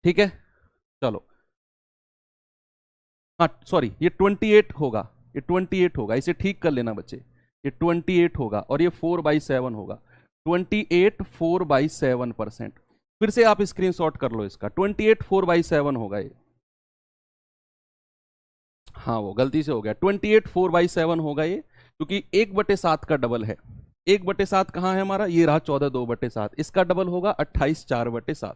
A: ठीक है, चलो, हाँ सॉरी, ये 28 होगा, ये 28 होगा, इसे ठीक कर लेना बच्चे, ये 28 होगा और ये 4/7 होगा। 28 4/7%। फिर से आप स्क्रीनशॉट कर लो इसका, 28 4/7 होगा ये, हाँ वो गलती से हो गया, 28 4/7 होगा ये, क्योंकि 1/7 का डबल है। 1/7 कहाँ है हमारा, ये रहा 14 2/7, इसका डबल होगा 28 4/7।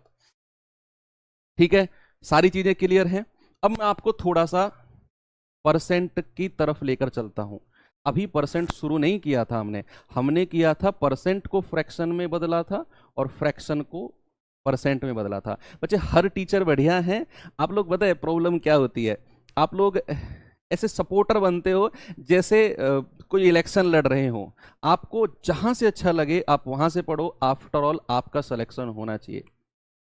A: ठीक है, सारी चीजें क्लियर हैं। अब मैं आपको थोड़ा सा परसेंट की तरफ लेकर चलता हूं। अभी परसेंट शुरू नहीं किया था हमने, हमने किया था परसेंट को फ्रैक्शन में बदला था और फ्रैक्शन को परसेंट में बदला था। बच्चे हर टीचर बढ़िया है, आप लोग बताए प्रॉब्लम क्या होती है, आप लोग ऐसे सपोर्टर बनते हो जैसे कोई इलेक्शन लड़ रहे हो, आपको जहां से अच्छा लगे आप वहां से पढ़ो, आफ्टर ऑल आपका सिलेक्शन होना चाहिए।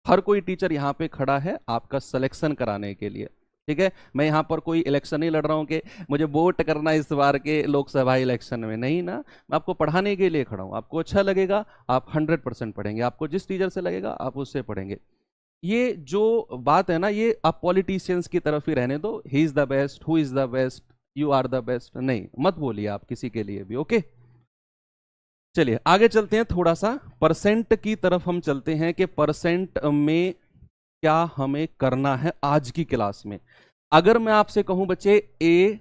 A: हर कोई टीचर यहाँ पे खड़ा है आपका सिलेक्शन कराने के लिए। ठीक है, मैं यहाँ पर कोई इलेक्शन नहीं लड़ रहा हूँ कि मुझे वोट करना इस बार के लोकसभा इलेक्शन में, नहीं ना, मैं आपको पढ़ाने के लिए खड़ा हूँ। आपको अच्छा लगेगा आप 100% पढ़ेंगे, आपको जिस टीचर से लगेगा आप उससे पढ़ेंगे। ये जो बात है ना, ये आप पॉलिटिशियंस की तरफ ही रहने दो, he is the best, who is the best, you are the best, नहीं मत बोलिए आप किसी के लिए भी। ओके, चलिए आगे चलते हैं, थोड़ा सा परसेंट की तरफ हम चलते हैं कि परसेंट में क्या हमें करना है आज की क्लास में। अगर मैं आपसे कहूं बच्चे ए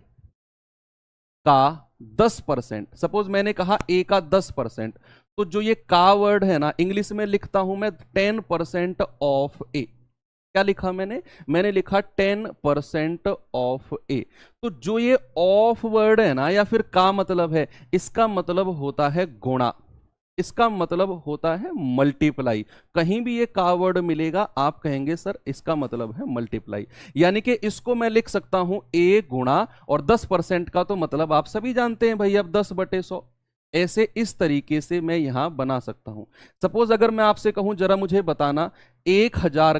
A: का 10%, सपोज मैंने कहा ए का 10%, तो जो ये का वर्ड है ना, इंग्लिश में लिखता हूं मैं 10% ऑफ ए। क्या लिखा मैंने, मैंने लिखा 10% ऑफ ए। तो जो ये ऑफ वर्ड है ना, या फिर का मतलब है, इसका मतलब होता है गुणा, इसका मतलब होता है मल्टीप्लाई। कहीं भी ये का वर्ड मिलेगा आप कहेंगे सर इसका मतलब है मल्टीप्लाई, यानी कि इसको मैं लिख सकता हूं ए गुणा, और 10% का तो मतलब आप सभी जानते हैं भाई, अब 10/100, ऐसे इस तरीके से मैं यहां बना सकता हूं। सपोज अगर मैं आपसे कहूं जरा मुझे बताना 1000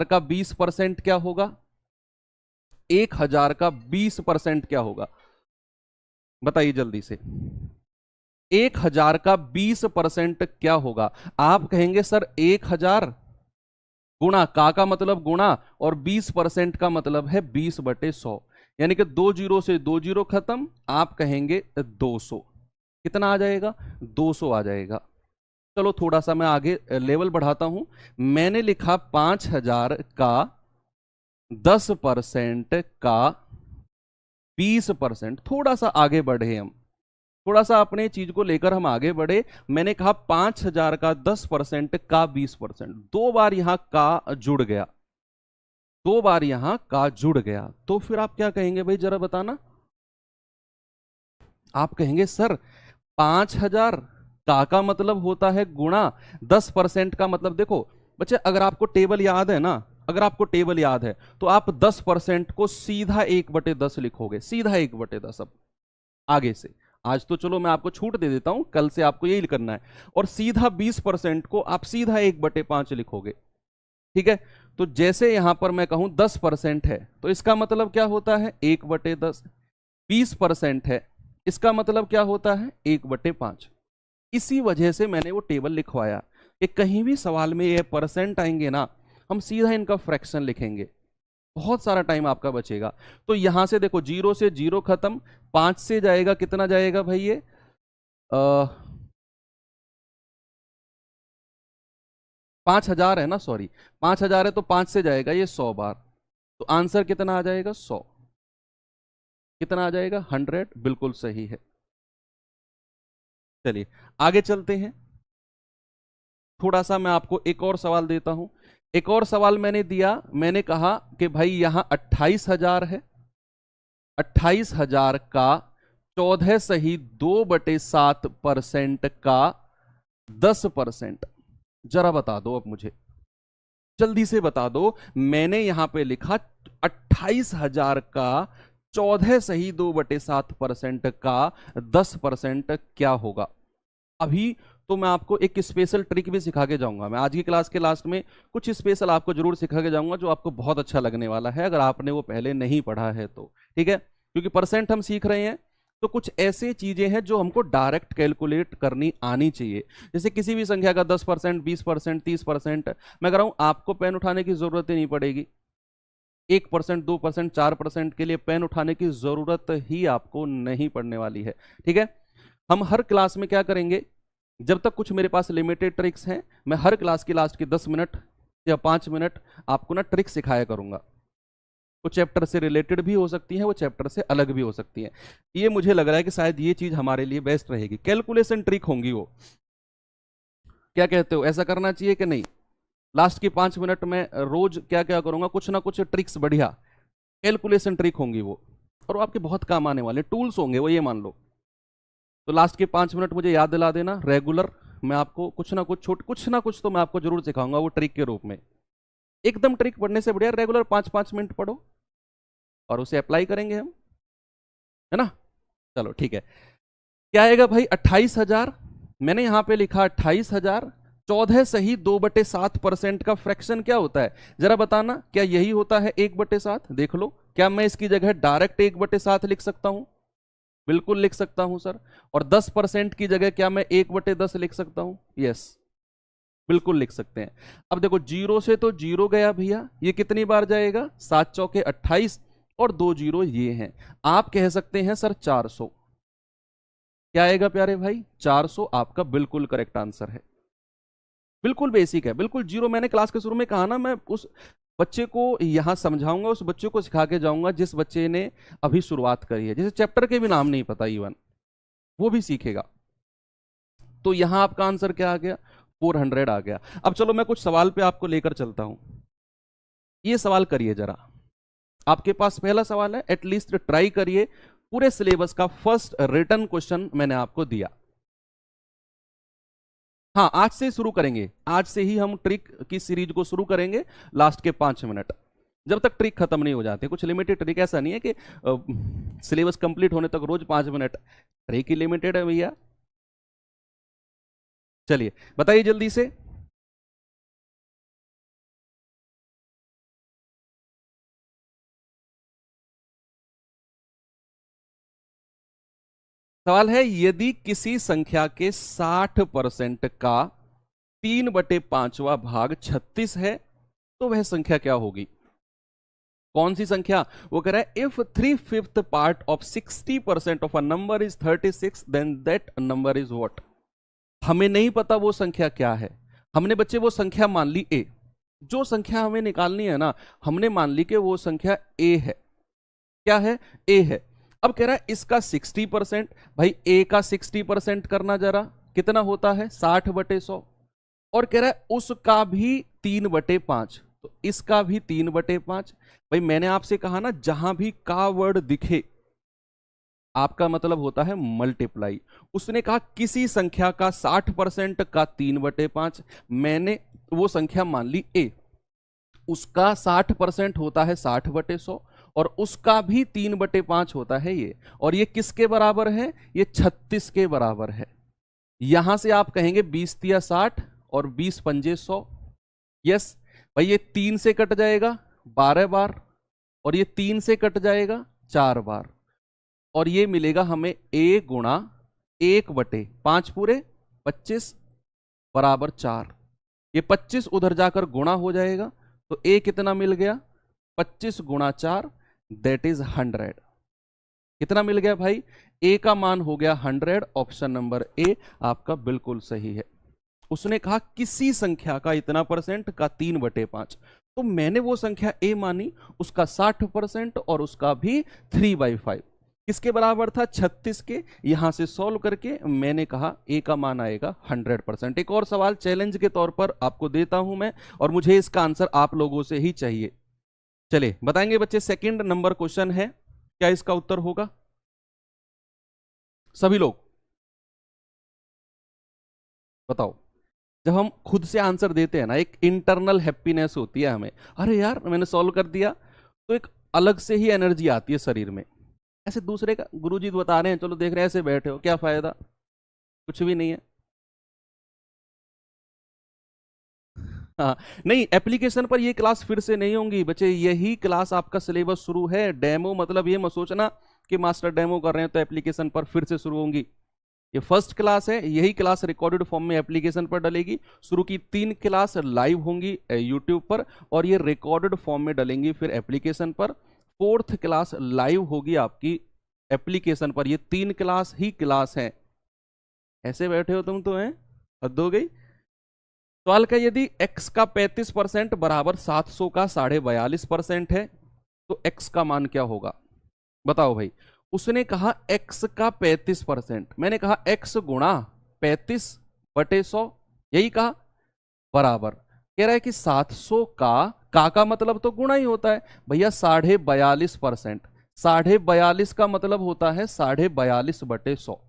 A: का 20% क्या होगा, 1000 का 20% क्या होगा, बताइए जल्दी से। 1000 का 20% क्या होगा, आप कहेंगे सर 1000 गुणा, का मतलब गुणा, और 20% का मतलब है 20/100, यानी कि 2 जीरो से 2 जीरो खत्म, आप कहेंगे 200। कितना आ जाएगा, 200 आ जाएगा। चलो थोड़ा सा मैं आगे लेवल बढ़ाता हूं, मैंने लिखा 5000 का 10% का 20%। थोड़ा सा आगे बढ़े हम, थोड़ा सा अपने चीज को लेकर हम आगे बढ़े। मैंने कहा 5000 का 10% का 20%, दो बार यहां का जुड़ गया, दो बार यहां का जुड़ गया, तो फिर आप क्या कहेंगे भाई जरा बताना। आप कहेंगे सर 5000 का मतलब होता है गुणा, 10% का मतलब, देखो बच्चे अगर आपको टेबल याद है ना, अगर आपको टेबल याद है तो आप 10% को सीधा 1/10 लिखोगे, सीधा 1/10। अब आगे से, आज तो चलो मैं आपको छूट दे देता हूं, कल से आपको यही करना है, और सीधा 20% को आप सीधा 1/5 लिखोगे। ठीक है, तो जैसे यहां पर मैं कहूं 10% है तो इसका मतलब क्या होता है 1/10, 20% है इसका मतलब क्या होता है 1/5। इसी वजह से मैंने वो टेबल लिखवाया कि कहीं भी सवाल में ये परसेंट आएंगे ना, हम सीधा इनका फ्रैक्शन लिखेंगे, बहुत सारा टाइम आपका बचेगा। तो यहां से देखो 0 से 0 खत्म, 5 से जाएगा, कितना जाएगा भाई ये 5000 है ना, सॉरी 5000 है, तो 5 से जाएगा ये 100 बार, तो आंसर कितना आ जाएगा 100। कितना आ जाएगा 100, बिल्कुल सही है। चलिए आगे चलते हैं, थोड़ा सा मैं आपको एक और सवाल देता हूं। एक और सवाल मैंने दिया, मैंने कहा कि भाई यहां 28,000 है, 28,000 का 14 सही 2/7% का 10%, जरा बता दो अब मुझे, जल्दी से बता दो। मैंने यहां पे लिखा 28,000 का 14 सही 2/7% का 10% क्या होगा। अभी तो मैं आपको एक स्पेशल ट्रिक भी सिखा के जाऊंगा। मैं आज की क्लास के लास्ट में कुछ स्पेशल आपको जरूर सिखा के जाऊंगा जो आपको बहुत अच्छा लगने वाला है, अगर आपने वो पहले नहीं पढ़ा है तो। ठीक है, क्योंकि परसेंट हम सीख रहे हैं, तो कुछ ऐसे चीजें हैं जो हमको डायरेक्ट कैलकुलेट करनी आनी चाहिए। जैसे किसी भी संख्या का 10%, 20%, 30%, मैं कह रहा हूं आपको पेन उठाने की जरूरत ही नहीं पड़ेगी। 1%, 2%, 4% के लिए पेन उठाने की जरूरत ही आपको नहीं पड़ने वाली है। ठीक है, हम हर क्लास में क्या करेंगे, जब तक कुछ मेरे पास लिमिटेड ट्रिक्स हैं, मैं हर क्लास की लास्ट के 10 मिनट या 5 मिनट आपको ना ट्रिक सिखाया करूंगा। वो चैप्टर से रिलेटेड भी हो सकती है, वो चैप्टर से अलग भी हो सकती है। ये मुझे लग रहा है कि शायद ये चीज हमारे लिए बेस्ट रहेगी। कैलकुलेशन ट्रिक होंगी वो, क्या कहते हो, ऐसा करना चाहिए कि नहीं? लास्ट की 5 मिनट में रोज क्या क्या करूंगा, कुछ ना कुछ ट्रिक्स, बढ़िया कैलकुलेशन ट्रिक होंगी वो, और वो आपके बहुत काम आने वाले टूल्स होंगे वो, ये मान लो। तो लास्ट के 5 मिनट मुझे याद दिला देना, रेगुलर मैं आपको कुछ ना कुछ तो मैं आपको जरूर सिखाऊंगा वो ट्रिक के रूप में। एकदम ट्रिक पढ़ने से बढ़िया रेगुलर 5-5 मिनट पढ़ो और उसे अप्लाई करेंगे हम, है ना। चलो ठीक है, क्या आएगा भाई? 28,000। मैंने यहां पे लिखा 28,000। 14 सही 2/7% का फ्रैक्शन क्या होता है जरा बताना, क्या यही होता है 1/7? देख लो, क्या मैं इसकी जगह डायरेक्ट 1/7 लिख सकता हूं? बिल्कुल लिख सकता हूं सर। और 10% की जगह क्या मैं 1/10 लिख सकता हूं? यस, बिल्कुल लिख सकते हैं। अब देखो, जीरो से तो जीरो गया भैया, ये कितनी बार जाएगा? 7 चौके 28 और 2 जीरो ये हैं। आप कह सकते हैं सर 400। क्या आएगा प्यारे भाई? 400 आपका बिल्कुल करेक्ट आंसर है। बिल्कुल बेसिक है, बिल्कुल जीरो। मैंने क्लास के शुरू में कहा ना, मैं उस बच्चे को यहां समझाऊंगा, उस बच्चे को सिखा के जाऊंगा जिस बच्चे ने अभी शुरुआत करी है, जिसे चैप्टर के भी नाम नहीं पता इवन, वो भी सीखेगा। तो यहां आपका आंसर क्या आ गया? 400 आ गया। अब चलो मैं कुछ सवाल पे आपको लेकर चलता हूं। ये सवाल करिए जरा, आपके पास पहला सवाल है, एटलीस्ट ट्राई करिए। पूरे सिलेबस का फर्स्ट रिटन क्वेश्चन मैंने आपको दिया। हाँ, आज से शुरू करेंगे, आज से ही हम ट्रिक की सीरीज को शुरू करेंगे। लास्ट के 5 मिनट, जब तक ट्रिक खत्म नहीं हो जाते। कुछ लिमिटेड ट्रिक, ऐसा नहीं है कि सिलेबस कंप्लीट होने तक रोज 5 मिनट, ट्रिक ही लिमिटेड है भैया। चलिए बताइए जल्दी से। सवाल है, यदि किसी संख्या के 60% का 3/5वां भाग 36 है तो वह संख्या क्या होगी? कौन सी संख्या? वो कह रहा है, if 3/5 part of 60% of a number is 36 then that number is what? हमें नहीं पता वो संख्या क्या है। हमने बच्चे वो संख्या मान ली ए। जो संख्या हमें निकालनी है ना, हमने मान ली कि वो संख्या ए है। क्या है? ए है। अब कह रहा है इसका 60%, भाई ए का 60% करना जरा, कितना होता है? 60/100। और कह रहा है उसका भी 3/5, तो इसका भी 3/5। भाई मैंने आपसे कहा ना, जहां भी का वर्ड दिखे आपका मतलब होता है मल्टीप्लाई। उसने कहा किसी संख्या का 60% का 3/5, मैंने वो संख्या मान ली ए, उसका 60% होता है 60/100 और उसका भी 3/5 होता है ये, और ये किसके बराबर है? ये 36 के बराबर है। यहां से आप कहेंगे 20 तिया 60 और 20 पंजे 100। यस भाई, ये 3 से कट जाएगा 12 बार, और ये 3 से कट जाएगा 4 बार, और ये मिलेगा हमें a गुणा 1/5 पूरे 25 बराबर 4। ये 25 उधर जाकर गुणा हो जाएगा, तो a कितना मिल गया? 25 गुणा 4, दैट इज 100। कितना मिल गया भाई? a का मान हो गया 100। ऑप्शन नंबर ए आपका बिल्कुल सही है। उसने कहा किसी संख्या का इतना परसेंट का 3/5, तो मैंने वो संख्या a मानी, उसका 60% और उसका भी 3/5 किसके बराबर था? 36 के। यहां से सॉल्व करके मैंने कहा a का मान आएगा 100%। एक और सवाल चैलेंज के तौर पर आपको देता हूं मैं, और मुझे इसका आंसर आप लोगों से ही चाहिए। चलिए बताएंगे बच्चे, सेकंड नंबर क्वेश्चन है, क्या इसका उत्तर होगा? सभी लोग बताओ। जब हम खुद से आंसर देते हैं ना, एक इंटरनल हैप्पीनेस होती है हमें, अरे यार मैंने सॉल्व कर दिया, तो एक अलग से ही एनर्जी आती है शरीर में। ऐसे दूसरे का गुरुजी बता रहे हैं, चलो देख रहे हैं, ऐसे बैठे हो, क्या फायदा? कुछ भी नहीं है। हाँ, नहीं एप्लीकेशन पर ये क्लास फिर से नहीं होंगी बच्चे, यही क्लास आपका सिलेबस शुरू है। डेमो मतलब ये मत सोचना कि मास्टर डेमो कर रहे हैं तो एप्लीकेशन पर फिर से शुरू होंगी। ये फर्स्ट क्लास है, यही क्लास रिकॉर्डेड फॉर्म में एप्लीकेशन पर डलेगी। शुरू की 3 क्लास लाइव होंगी यूट्यूब पर, और ये रिकॉर्डेड फॉर्म में डलेंगी फिर एप्लीकेशन पर। 4th क्लास लाइव होगी आपकी एप्लीकेशन पर। ये 3 क्लास ही क्लास है। ऐसे बैठे हो तुम तो, हैं हद हो गई। सवाल का यदि x का 35% बराबर 700 का 42.5% है तो x का मान क्या होगा? बताओ भाई। उसने कहा x का 35%, मैंने कहा x गुणा 35/100, यही कहा, बराबर कह रहा है कि 700 का मतलब तो गुणा ही होता है भैया 42.5%। 42.5 का मतलब होता है 42.5/100।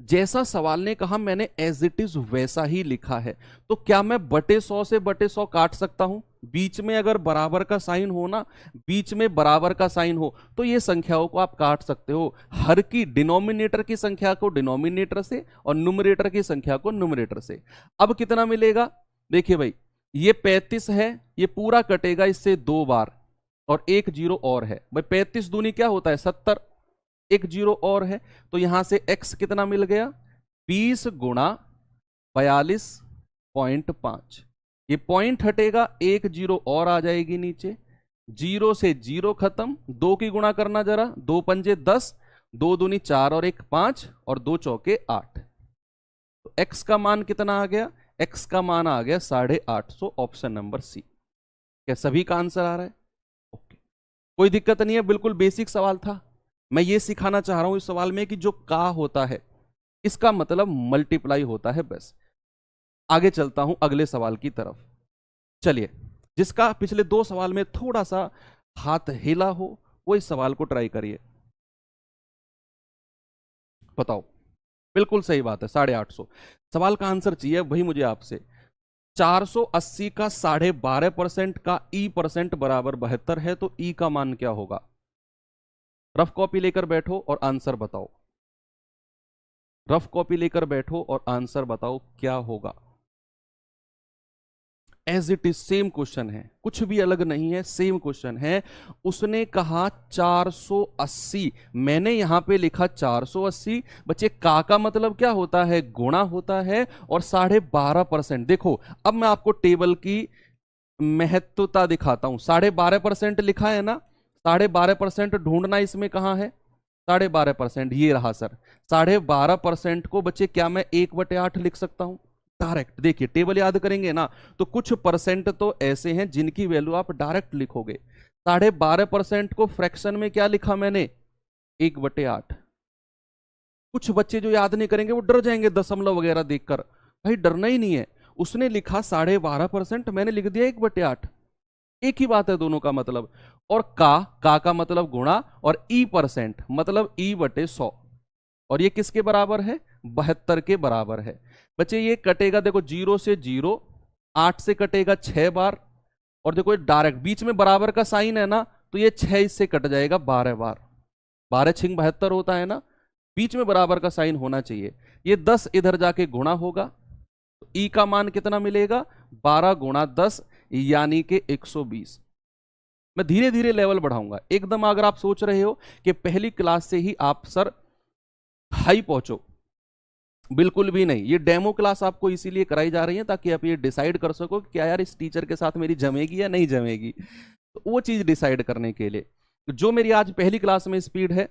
A: जैसा सवाल ने कहा मैंने एज इट इज वैसा ही लिखा है। तो क्या मैं बटे 100 से बटे 100 काट सकता हूं? बीच में अगर बराबर का साइन हो ना, बीच में बराबर का साइन हो तो ये संख्याओं को आप काट सकते हो। हर की डिनोमिनेटर की संख्या को डिनोमिनेटर से और न्यूमरेटर की संख्या को न्यूमरेटर से। अब कितना मिलेगा? देखिए भाई, ये 35 है, ये पूरा कटेगा इससे 2 बार और 1 जीरो और है भाई। 35 दूनी क्या होता है? 70, 1 जीरो और है, तो यहां से x कितना मिल गया? 20 गुणा 42.5। ये पॉइंट हटेगा, 1 जीरो और आ जाएगी नीचे, 0 से 0 खत्म। 2 की गुणा करना जरा, 2 पंजे 10, 2 दूनी 4 और 1 5 और 2 चौके 8। तो x का मान कितना आ गया? x का मान आ गया 850, ऑप्शन नंबर सी। क्या सभी का आंसर आ रहा है? ओके, कोई दिक्कत नहीं है, बिल्कुल बेसिक सवाल था। मैं ये सिखाना चाह रहा हूं इस सवाल में कि जो का होता है इसका मतलब मल्टीप्लाई होता है, बस। आगे चलता हूं अगले सवाल की तरफ। चलिए, जिसका पिछले 2 सवाल में थोड़ा सा हाथ हिला हो वो इस सवाल को ट्राई करिए। बताओ, बिल्कुल सही बात है, 850। सवाल का आंसर चाहिए भाई मुझे आपसे। 480 का 12.5% का e% बराबर 72 है, तो e का मान क्या होगा? रफ कॉपी लेकर बैठो और आंसर बताओ। रफ कॉपी लेकर बैठो और आंसर बताओ क्या होगा। As it is same question है, कुछ भी अलग नहीं है, सेम क्वेश्चन है। उसने कहा 480, मैंने यहां पे लिखा 480। बच्चे का मतलब क्या होता है? गुणा होता है, और 12.5%। देखो अब मैं आपको टेबल की महत्वता दिखाता हूं। 12.5% लिखा है ना, 12.5% ढूंढना इसमें कहां है? 12.5%, ये रहा सर। 12.5% को बच्चे क्या मैं 1/8 लिख सकता हूं डायरेक्ट? देखिए टेबल याद करेंगे ना तो कुछ परसेंट तो ऐसे हैं जिनकी वैल्यू आप डायरेक्ट लिखोगे। 12.5% को फ्रैक्शन में क्या लिखा मैंने? 1/8। कुछ बच्चे जो याद नहीं करेंगे वो डर जाएंगे दशमलव वगैरह देखकर। भाई डरना ही नहीं है, उसने लिखा 12.5%, मैंने लिख दिया 1/8। एक ही बात है दोनों का मतलब। और का मतलब गुणा, और e% मतलब e/100। और ये किसके बराबर है? 72 के बराबर है। बच्चे ये कटेगा, देखो 0 से 0, 8 से कटेगा 6 बार, और देखो डायरेक्ट बीच में बराबर का साइन है ना, तो ये 6 इससे कट जाएगा 12 बार। 12 छिंग 72 होता है ना, बीच में बराबर का साइन होना चाहिए। ये 10 इधर जाके गुणा होगा, तो ई का मान कितना मिलेगा? 12 गुणा 10 यानी कि 120। मैं धीरे धीरे लेवल बढ़ाऊंगा। एकदम अगर आप सोच रहे हो कि पहली क्लास से ही आप सर हाई पहुंचो, बिल्कुल भी नहीं। ये डेमो क्लास आपको इसीलिए कराई जा रही है ताकि आप ये डिसाइड कर सको कि क्या यार इस टीचर के साथ मेरी जमेगी या नहीं जमेगी। तो वो चीज डिसाइड करने के लिए जो मेरी आज पहली क्लास में स्पीड है,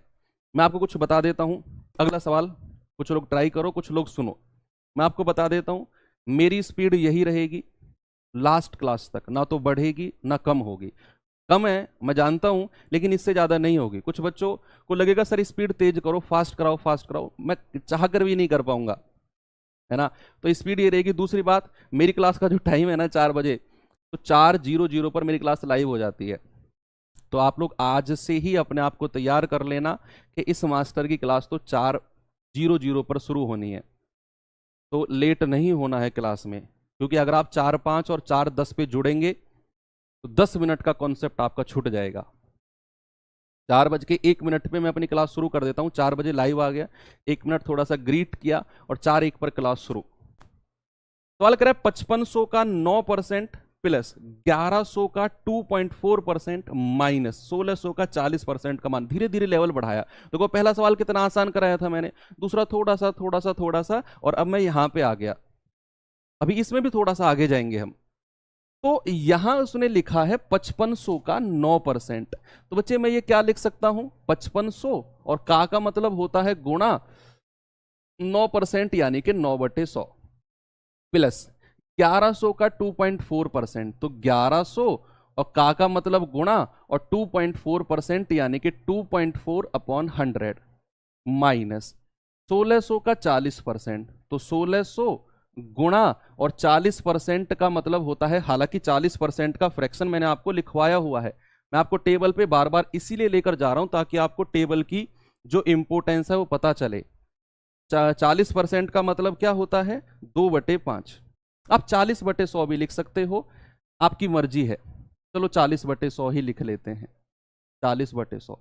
A: मैं आपको कुछ बता देता हूं। अगला सवाल कुछ लोग ट्राई करो, कुछ लोग सुनो। मैं आपको बता देता हूं, मेरी स्पीड यही रहेगी लास्ट क्लास तक, ना तो बढ़ेगी ना कम होगी। कम है मैं जानता हूं, लेकिन इससे ज्यादा नहीं होगी। कुछ बच्चों को लगेगा सर स्पीड तेज करो, फास्ट कराओ, फास्ट कराओ, मैं चाह कर भी नहीं कर पाऊंगा, है ना। तो स्पीड ये रहेगी। दूसरी बात, मेरी क्लास का जो टाइम है ना 4 बजे, तो 4:00 पर मेरी क्लास लाइव हो जाती है। तो आप लोग आज से ही अपने आप को तैयार कर लेना कि इस मास्टर की क्लास तो 4:00 पर शुरू होनी है, तो लेट नहीं होना है क्लास में। क्योंकि अगर आप 4:05 और 4:10 पे जुड़ेंगे तो 10 मिनट का कॉन्सेप्ट आपका छूट जाएगा। 4:01 पे मैं अपनी क्लास शुरू कर देता हूँ। 4 बजे लाइव आ गया, 1 मिनट थोड़ा सा ग्रीट किया और 4:01 पर क्लास शुरू। सवाल कर रहा है 5500 का 9% प्लस 1100 का 2.4% माइनस 1600 का 40% का मान। धीरे धीरे लेवल बढ़ाया। देखो पहला सवाल कितना आसान कराया था मैंने, दूसरा थोड़ा सा थोड़ा सा थोड़ा सा, और अब मैं यहां पे आ गया। अभी इसमें भी थोड़ा सा आगे जाएंगे हम। तो यहां उसने लिखा है 5500 का 9%। तो बच्चे मैं ये क्या लिख सकता हूं, 5500 और का मतलब होता है गुणा 9%, यानी कि 9/100 प्लस 1100 का 2.4%, तो 1100 और का मतलब गुणा और 2.4% यानी कि 2.4/100 माइनस 1600 का 40%, तो 1600 गुणा और 40% का मतलब होता है, हालांकि 40% का फ्रैक्शन मैंने आपको लिखवाया हुआ है, मैं आपको टेबल पे बार बार इसीलिए लेकर जा रहा हूं ताकि आपको टेबल की जो इंपोर्टेंस है वो पता चले। 40% का मतलब क्या होता है, 2/5। आप 40/100 भी लिख सकते हो, आपकी मर्जी है। चलो 40/100 ही लिख लेते हैं, 40/100।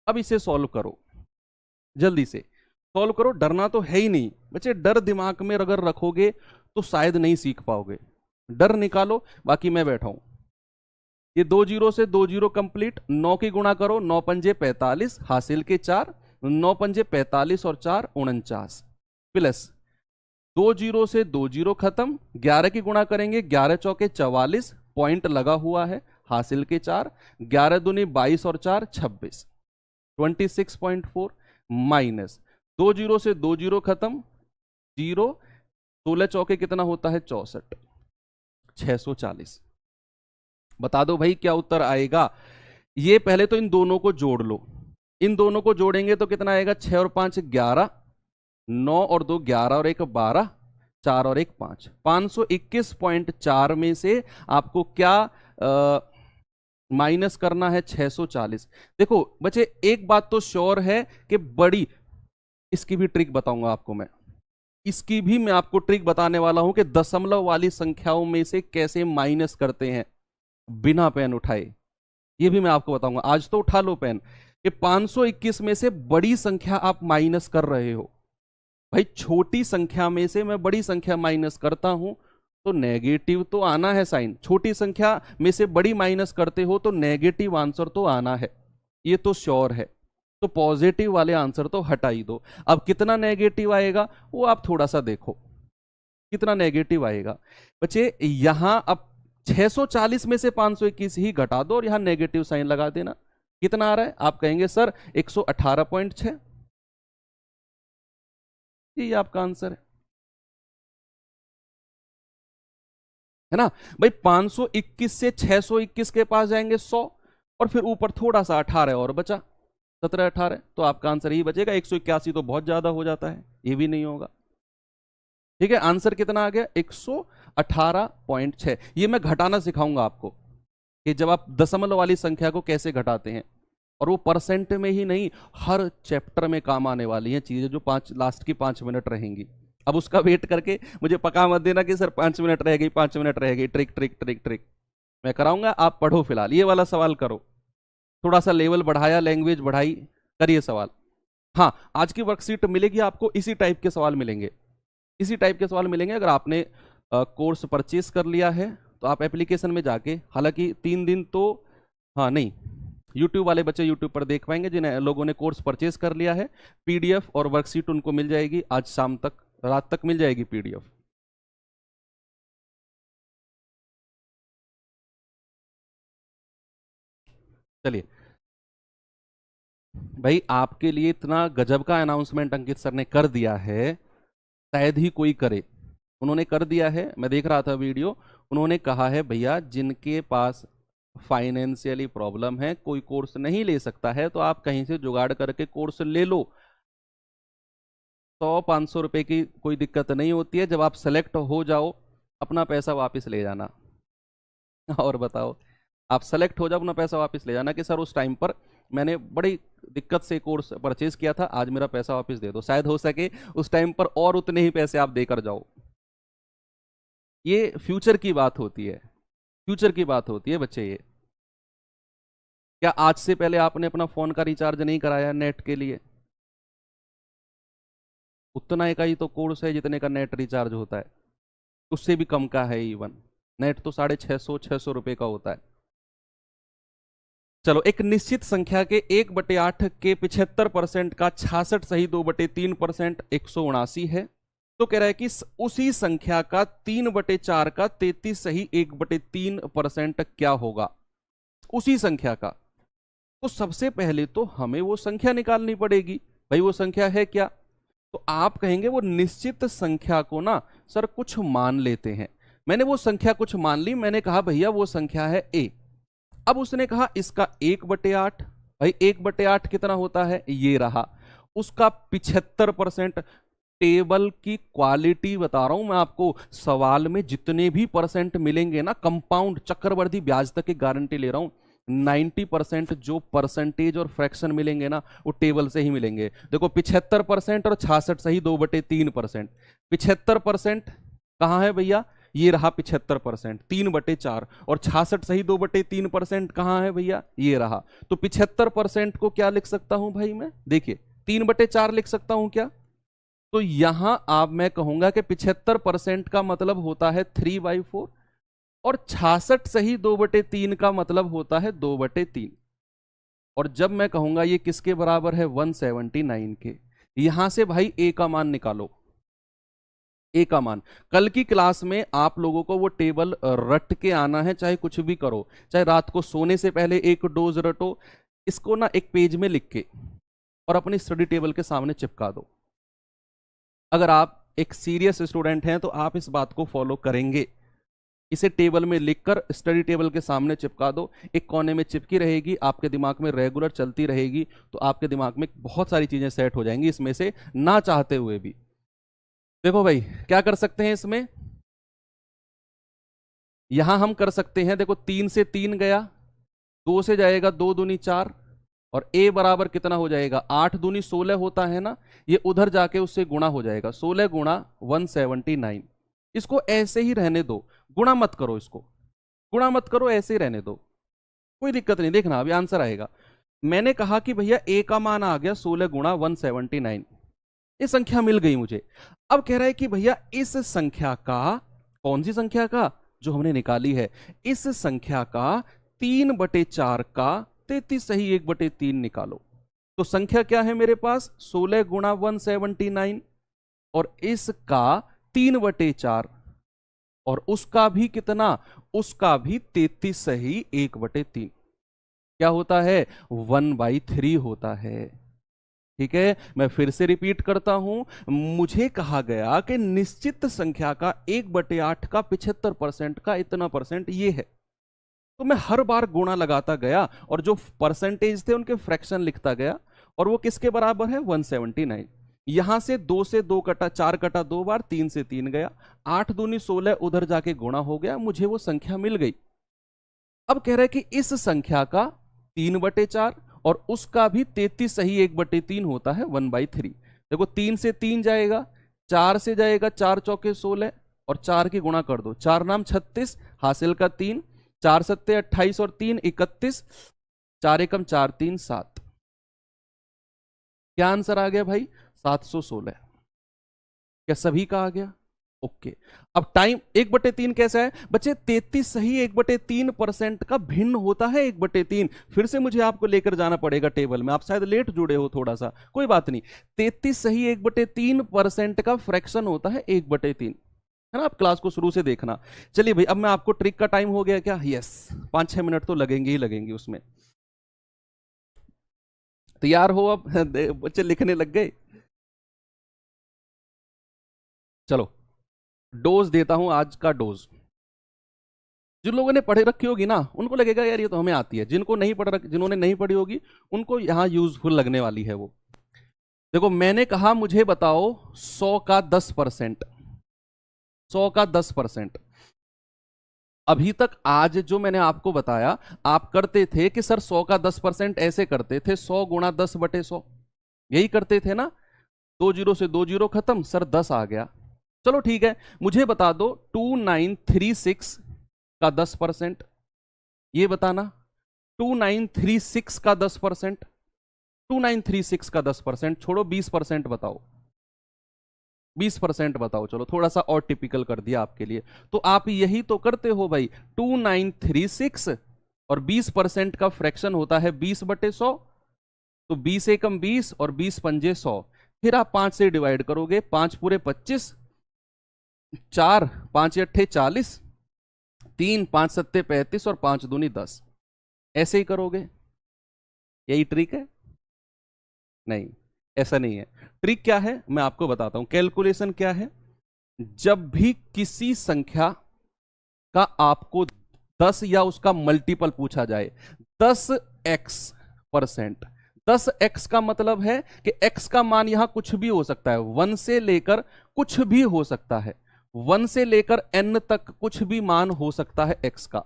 A: अब इसे सॉल्व करो, जल्दी से सॉल्व करो, डरना तो है ही नहीं बच्चे। डर दिमाग में अगर रखोगे तो शायद नहीं सीख पाओगे। डर निकालो, बाकी मैं बैठा हूं। ये 2 जीरो से 2 जीरो कंप्लीट, 9 की गुणा करो, 9 पंजे 45, हासिल के 4, 9 पंजे 45 और 4 49 प्लस 2 जीरो से 2 जीरो खत्म, 11 की गुणा करेंगे, 11 चौके 44, पॉइंट लगा हुआ है, हासिल के 4, 11 दूनी 22 और 4 26, 26.4 माइनस 2 जीरो से 2 जीरो खत्म, 0, 16 चौके कितना होता है 64, 640। बता दो भाई क्या उत्तर आएगा। ये पहले तो इन दोनों को जोड़ लो, इन दोनों को जोड़ेंगे तो कितना आएगा, 6 और 5 11, 9 और 2 11 और 1 12, 4 और 1 5, 521.4 में से आपको क्या माइनस करना है, 640। देखो बच्चे एक बात तो श्योर है कि बड़ी, इसकी भी ट्रिक बताऊंगा आपको मैं, इसकी भी मैं आपको ट्रिक बताने वाला हूं कि दशमलव वाली संख्याओं में से कैसे माइनस करते हैं बिना पेन उठाए। ये भी मैं आपको बताऊंगा। आज तो उठा लो पेन कि 521 में से बड़ी संख्या आप माइनस कर रहे हो। भाई छोटी संख्या में से मैं बड़ी संख्या माइनस करता हूं तो नेगेटिव तो आना है साइन। छोटी संख्या में से बड़ी माइनस करते हो तो नेगेटिव आंसर तो आना है, ये तो श्योर है। तो पॉजिटिव वाले आंसर तो हटा ही दो। अब कितना नेगेटिव आएगा वो आप थोड़ा सा देखो, कितना नेगेटिव आएगा बच्चे। यहां अब 640 में से 521 ही घटा दो और यहां नेगेटिव साइन लगा देना। कितना आ रहा है, आप कहेंगे सर 118.6, ये आपका आंसर है ना भाई। 521 से 621 के पास जाएंगे 100, और फिर ऊपर थोड़ा सा 18 और बचा, 17 18, तो आपका आंसर यही बचेगा। 181 तो बहुत ज्यादा हो जाता है, ये भी नहीं होगा। ठीक है, आंसर कितना आ गया, 118.6। ये मैं घटाना सिखाऊंगा आपको कि जब आप दशमलव वाली संख्या को कैसे घटाते हैं, और वो परसेंट में ही नहीं, हर चैप्टर में काम आने वाली हैं चीजें जो लास्ट की 5 मिनट रहेंगी। अब उसका वेट करके मुझे पका मत देना कि सर 5 मिनट रह गई, 5 मिनट रह गई। ट्रिक ट्रिक ट्रिक ट्रिक मैं कराऊंगा, आप पढ़ो फिलहाल ये वाला सवाल करो। थोड़ा सा लेवल बढ़ाया, लैंग्वेज बढ़ाई, करिए सवाल। हाँ, आज की वर्कशीट मिलेगी आपको, इसी टाइप के सवाल मिलेंगे, इसी टाइप के सवाल मिलेंगे। अगर आपने कोर्स परचेस कर लिया है तो आप एप्लीकेशन में जाके, हालांकि 3 दिन तो हाँ नहीं, यूट्यूब वाले बच्चे यूट्यूब पर देख पाएंगे। जिन लोगों ने कोर्स परचेस कर लिया है, पीडीएफ और वर्कशीट उनको मिल जाएगी, आज शाम तक, रात तक मिल जाएगी पीडीएफ। चलिए भाई, आपके लिए इतना गजब का अनाउंसमेंट अंकित सर ने कर दिया है, शायद ही कोई करे। उन्होंने कर दिया है, मैं देख रहा था वीडियो। उन्होंने कहा है भैया जिनके पास फाइनेंशियली प्रॉब्लम है, कोई कोर्स नहीं ले सकता है, तो आप कहीं से जुगाड़ करके कोर्स ले लो। 100-500 रुपए की कोई दिक्कत नहीं होती है। जब आप सेलेक्ट हो जाओ अपना पैसा वापस ले जाना। और बताओ, आप सेलेक्ट हो जाओ अपना पैसा वापस ले जाना कि सर उस टाइम पर मैंने बड़ी दिक्कत से कोर्स परचेज किया था, आज मेरा पैसा वापस दे दो। शायद हो सके उस टाइम पर और उतने ही पैसे आप देकर जाओ। ये फ्यूचर की बात होती है, फ्यूचर की बात होती है बच्चे। ये क्या आज से पहले आपने अपना फोन का रिचार्ज नहीं कराया नेट के लिए? उतना का ही तो कोर्स है जितने का नेट रिचार्ज होता है। उससे भी कम का है इवन। नेट तो 650 रुपए का होता है। चलो, एक निश्चित संख्या के 1/8 के 75% का 66 सही 2/3% 179 है। तो कह रहा है कि उसी संख्या का 3/4 का 33 सही 1/3% क्या होगा, उसी संख्या का। तो सबसे पहले तो हमें वो संख्या निकालनी पड़ेगी। भाई वो संख्या है क्या? तो आप कहेंगे वो निश्चित संख्या को ना सर कुछ मान लेते हैं। मैंने वो संख्या कुछ मान ली, मैंने कहा भैया वो संख्या है ए। अब उसने कहा इसका 1/8। भाई 1/8 कितना होता है? ये रहा। उसका 75%। टेबल की क्वालिटी बता रहा हूं मैं आपको, सवाल में जितने भी परसेंट मिलेंगे ना, कंपाउंड चक्रवर्ती ब्याज तक की गारंटी ले रहा हूं, 90% जो परसेंटेज और फ्रैक्शन मिलेंगे ना वो टेबल से ही मिलेंगे। देखो 75% और 66 सही 2/3%। 75% कहां है भैया? ये रहा 75%, 3/4। और 66 सही 2/3% कहां है भैया? ये रहा। तो 75% को क्या लिख सकता हूं भाई मैं? देखिए 3/4 लिख सकता हूं क्या? तो यहां आप मैं कहूंगा कि 75% का मतलब होता है 3/4, और 66 सही 2/3 का मतलब होता है 2/3। और जब मैं कहूंगा ये किसके बराबर है? 179 के। यहां से भाई ए का मान निकालो। ए का मान कल की क्लास में आप लोगों को वो टेबल रट के आना है, चाहे कुछ भी करो, चाहे रात को सोने से पहले एक डोज रटो, इसको ना एक पेज में लिख के और अपनी स्टडी टेबल के सामने चिपका दो। अगर आप एक सीरियस स्टूडेंट हैं तो आप इस बात को फॉलो करेंगे। इसे टेबल में लिखकर स्टडी टेबल के सामने चिपका दो, एक कोने में चिपकी रहेगी, आपके दिमाग में रेगुलर चलती रहेगी, तो आपके दिमाग में बहुत सारी चीजें सेट हो जाएंगी इसमें से, ना चाहते हुए भी। देखो भाई क्या कर सकते हैं इसमें, यहां हम कर सकते हैं, देखो 3 से 3 गया, 2 से जाएगा 2 दूनी 4, और a बराबर कितना हो जाएगा? 8 दूनी 16 होता है ना, ये उधर जाके उससे गुणा हो जाएगा, 16 गुणा 179। इसको ऐसे ही रहने दो, गुणा मत करो, इसको गुणा मत करो, ऐसे ही रहने दो, कोई दिक्कत नहीं। देखना अभी आंसर आएगा। मैंने कहा कि भैया a का मान आ गया 16 गुणा 179, ये संख्या मिल गई मुझे। अब कह रहा है कि भैया इस संख्या का, कौन सी संख्या का? जो हमने निकाली है, इस संख्या का 3/4 का 33 सही 1/3 निकालो। तो संख्या क्या है मेरे पास? 16 गुणा 179, और इसका 3/4, और उसका भी कितना? उसका भी 33 सही 1/3। क्या होता है? 1/3 होता है। ठीक है, मैं फिर से रिपीट करता हूं, मुझे कहा गया कि निश्चित संख्या का 1/8 का 75% का इतना परसेंट ये है। तो मैं हर बार गुणा लगाता गया और जो परसेंटेज थे उनके फ्रैक्शन लिखता गया, और वो किसके बराबर है? 179। यहां से 2 से 2 कटा, 4 कटा 2 बार, 3 से 3 गया, 8 दूनी 16 उधर जाके गुणा हो गया, मुझे वो संख्या मिल गई। अब कह रहा है कि इस संख्या का 3/4 और उसका भी 33 सही 1/3 होता है 1/3। देखो 3 से 3 जाएगा, 4 से जाएगा, 4 चौके 16, और 4 की गुणा कर दो, 4 नाम 36, हासिल का 3, 4 सत्ते 28 और 3 31, 4 एकम 4 3 7। क्या आंसर आ गया भाई? 716। क्या सभी का आ गया? ओके। अब टाइम 1/3 कैसा है बच्चे? 33 सही 1/3% का भिन्न होता है 1/3। फिर से मुझे आपको लेकर जाना पड़ेगा टेबल में, आप शायद लेट जुड़े हो थोड़ा सा, कोई बात नहीं। 33 सही 1/3% का फ्रैक्शन होता है 1/3, है ना? आप क्लास को शुरू से देखना। चलिए भाई, अब मैं आपको ट्रिक का टाइम हो गया क्या? यस, 5-6 मिनट तो लगेंगे ही लगेंगे उसमें। तैयार हो अब? बच्चे लिखने लग गए। चलो डोज देता हूं, आज का डोज। जिन लोगों ने पढ़े रखी होगी ना उनको लगेगा यार ये तो हमें आती है, जिनको नहीं पढ़ रख जिन्होंने नहीं पढ़ी होगी उनको यहां यूजफुल लगने वाली है वो। देखो मैंने कहा मुझे बताओ 100 का 10%, 100 का 10%। अभी तक आज जो मैंने आपको बताया, आप करते थे कि सर 100 का 10% ऐसे करते थे, 100 गुणा 10/100, यही करते थे ना। 2 जीरो से 2 जीरो खत्म, सर 10 आ गया। चलो ठीक है, मुझे बता दो 2936 का 10%, ये बताना। 2936 का 10%, 2936 का 10% छोड़ो, 20% बताओ। 20% बताओ, चलो थोड़ा सा और टिपिकल कर दिया आपके लिए। तो आप यही तो करते हो भाई, 2936 और 20% का फ्रैक्शन होता है 20/100, तो 20 एकम 20 और 20 पंजे 100। फिर आप 5 से डिवाइड करोगे, 5 पूरे 25, 4 5 अट्ठे 40, 3 5 सत्ते 35 और 5 दूनी 10। ऐसे ही करोगे। यही ट्रिक है? नहीं, ऐसा नहीं है। ट्रिक क्या है मैं आपको बताता हूं। कैलकुलेशन क्या है, जब भी किसी संख्या का आपको 10 या उसका मल्टीपल पूछा जाए, 10x%, 10x का मतलब है कि x का मान यहां कुछ भी हो सकता है, 1 से लेकर कुछ भी हो सकता है, 1 से लेकर n तक कुछ भी मान हो सकता है x का,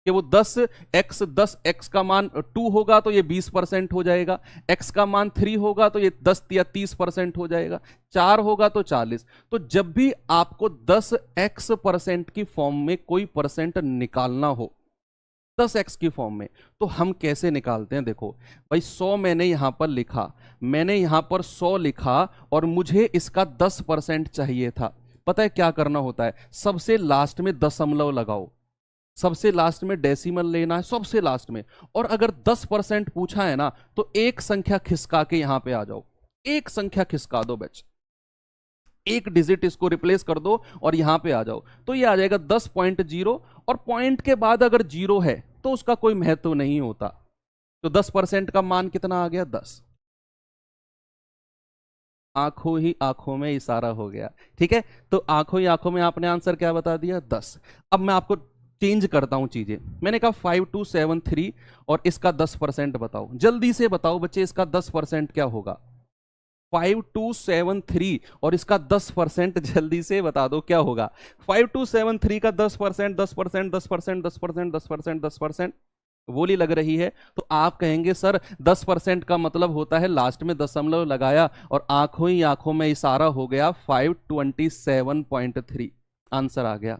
A: कि वो 10x का मान 2 होगा तो ये 20% हो जाएगा, x का मान 3 होगा तो ये 10 या 30% हो जाएगा, 4 होगा तो 40। तो जब भी आपको 10x% की फॉर्म में कोई परसेंट निकालना हो, 10x की फॉर्म में, तो हम कैसे निकालते हैं? देखो भाई, 100 मैंने यहां पर लिखा, मैंने यहां पर 100 लिखा और मुझे इसका 10% चाहिए था। पता है क्या करना होता है? सबसे लास्ट में दशमलव लगाओ, सबसे लास्ट में डेसिमल लेना है, सबसे लास्ट में। और अगर 10% पूछा है ना, तो एक संख्या खिसका के यहां पे आ जाओ, एक संख्या खिसका दो बच, एक डिजिट इसको रिप्लेस कर दो और यहां पे आ जाओ, तो ये आ जाएगा 10.0। और पॉइंट के बाद अगर 0 है तो उसका कोई महत्व नहीं होता। तो 10% का मान कितना आ गया? 10। आंखों ही आंखों में इशारा हो गया, ठीक है। तो आंखों ही आंखों में आपने आंसर क्या बता दिया? 10। अब मैं आपको चेंज करता हूं चीजें। मैंने कहा 5273 और इसका 10% बताओ, जल्दी से बताओ बच्चे, इसका 10% क्या होगा? 5273 और इसका 10% जल्दी से बता दो क्या होगा? 5273 का 10%, 10%, 10%, 10%, 10%, 10%, बोली लग रही है। तो आप कहेंगे सर 10% का मतलब होता है लास्ट में दशमलव लगाया और आंखों ही आंखों में इशारा हो गया, 527.3 आंसर आ गया।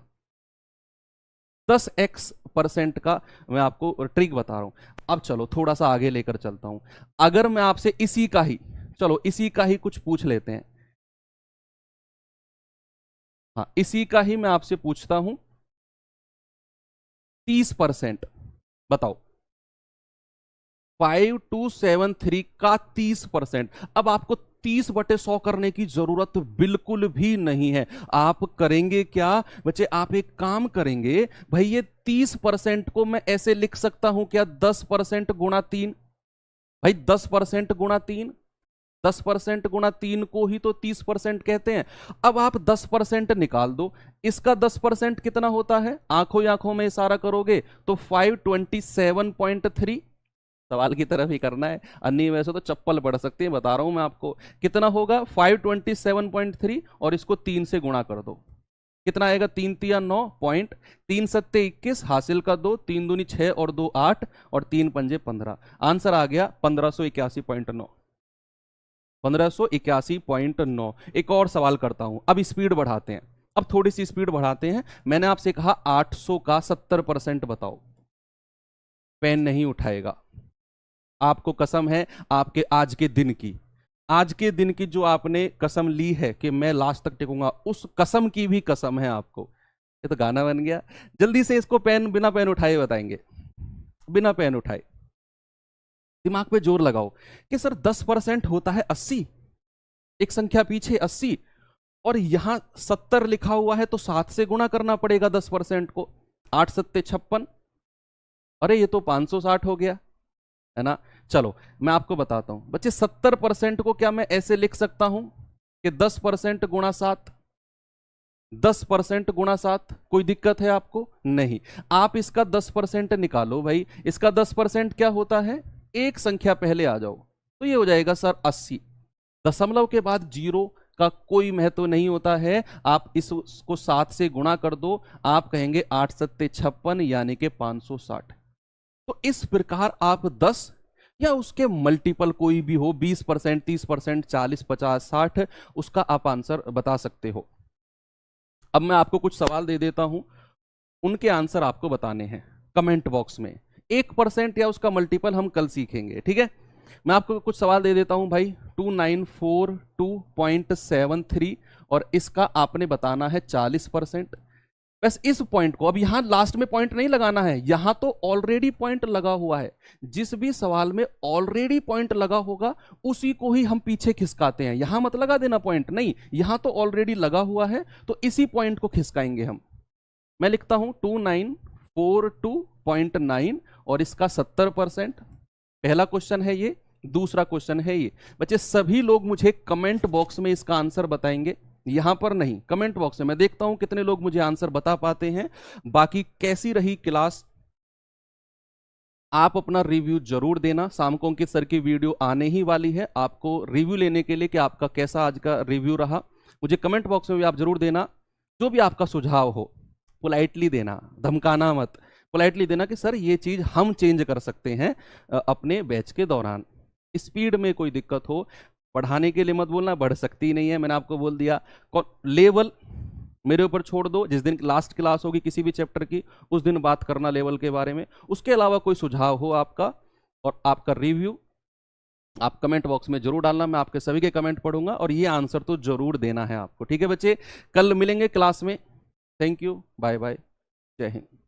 A: 10x% का मैं आपको ट्रिक बता रहा हूं। अब चलो थोड़ा सा आगे लेकर चलता हूं। अगर मैं आपसे इसी का ही, चलो इसी का ही कुछ पूछ लेते हैं। हाँ, इसी का ही मैं आपसे पूछता हूं, 30%। बताओ, 5273 का 30%। अब आपको 30/100 करने की जरूरत बिल्कुल भी नहीं है। आप करेंगे क्या बच्चे? आप एक काम करेंगे भाई, ये 30% को मैं ऐसे लिख सकता हूं क्या? 10% गुणा 3। भाई 10% गुणा 3, 10% गुणा 3 को ही तो 30% कहते हैं। अब आप 10% निकाल दो, इसका 10% कितना होता है? आंखों ही आंखों में इशारा करोगे तो 527.3। सवाल की तरफ ही करना है, अन्य वैसे तो चप्पल पड़ सकती है, बता रहा हूं मैं आपको। कितना होगा? 527.3 और इसको 3 से गुणा कर दो, कितना आएगा? 3 तिया 9 पॉइंट, 3 सत्ते 21, हासिल का 2, 3 दूनी 6 और 2 8 और 3 पंजे 15। आंसर आ गया 1581.9, 1581.9। एक और सवाल करता हूं, अब स्पीड बढ़ाते हैं, अब थोड़ी सी स्पीड बढ़ाते हैं। मैंने आपसे कहा 800 का 70% बताओ, पेन नहीं उठाएगा। आपको कसम है आपके आज के दिन की, आज के दिन की जो आपने कसम ली है कि मैं लास्ट तक टिकूंगा, उस कसम की भी कसम है आपको। ये तो गाना बन गया। जल्दी से इसको पेन, बिना पेन उठाए बताएंगे, बिना पेन उठाए। दिमाग पे जोर लगाओ कि सर 10% होता है 80, एक संख्या पीछे 80, और यहां 70 लिखा हुआ है तो 7 से गुणा करना पड़ेगा 10% को। 8 सत्ते 56, अरे ये तो 560 हो गया, है ना। चलो मैं आपको बताता हूं बच्चे, 70% को क्या मैं ऐसे लिख सकता हूं कि 10% गुणा 7, 10% गुणा 7। कोई दिक्कत है आपको? नहीं। आप इसका 10% निकालो भाई, इसका 10% क्या होता है? एक संख्या पहले आ जाओ, तो ये हो जाएगा सर 80। दशमलव के बाद 0 का कोई महत्व नहीं होता है। आप इसको 7 से गुणा कर दो, आप कहेंगे 8 सत्ते 56 यानी कि 560। तो इस प्रकार आप 10 या उसके मल्टीपल कोई भी हो, 20%, 30%, 40, 50, 60, उसका आप आंसर बता सकते हो। अब मैं आपको कुछ सवाल दे देता हूं, उनके आंसर आपको बताने हैं कमेंट बॉक्स में। 1% या उसका मल्टीपल हम कल सीखेंगे, ठीक है। मैं आपको कुछ सवाल दे देता हूं भाई, 2942.73 और इसका आपने बताना है 40%। बस इस पॉइंट को, अब यहां लास्ट में पॉइंट नहीं लगाना है, यहां तो ऑलरेडी पॉइंट लगा हुआ है। जिस भी सवाल में ऑलरेडी पॉइंट लगा होगा उसी को ही हम पीछे खिसकाते हैं। यहां मत लगा देना पॉइंट, नहीं, यहां तो ऑलरेडी लगा हुआ है तो इसी पॉइंट को खिसकाएंगे हम। मैं लिखता हूं 2942.9 और इसका 70%। पहला क्वेश्चन है ये। दूसरा क्वेश्चन है ये। बच्चे सभी लोग मुझे कमेंट बॉक्स में इसका आंसर बताएंगे, यहां पर नहीं, कमेंट बॉक्स में। मैं देखता हूं कितने लोग मुझे आंसर बता पाते हैं। बाकी कैसी रही क्लास, आप अपना रिव्यू जरूर देना। शाम को अंकित सर की वीडियो आने ही वाली है आपको रिव्यू लेने के लिए कि आपका कैसा आज का रिव्यू रहा। मुझे कमेंट बॉक्स में भी आप जरूर देना, जो भी आपका सुझाव हो पोलाइटली देना, धमकाना मत, पोलाइटली देना कि सर ये चीज हम चेंज कर सकते हैं अपने बैच के दौरान। स्पीड में कोई दिक्कत हो, पढ़ाने के लिए मत बोलना, बढ़ सकती ही नहीं है, मैंने आपको बोल दिया। लेवल मेरे ऊपर छोड़ दो, जिस दिन लास्ट क्लास होगी किसी भी चैप्टर की उस दिन बात करना लेवल के बारे में। उसके अलावा कोई सुझाव हो आपका और आपका रिव्यू आप कमेंट बॉक्स में जरूर डालना, मैं आपके सभी के कमेंट पढ़ूंगा और ये आंसर तो जरूर देना है आपको। ठीक है बच्चे, कल मिलेंगे क्लास में। थैंक यू, बाय बाय, जय हिंद।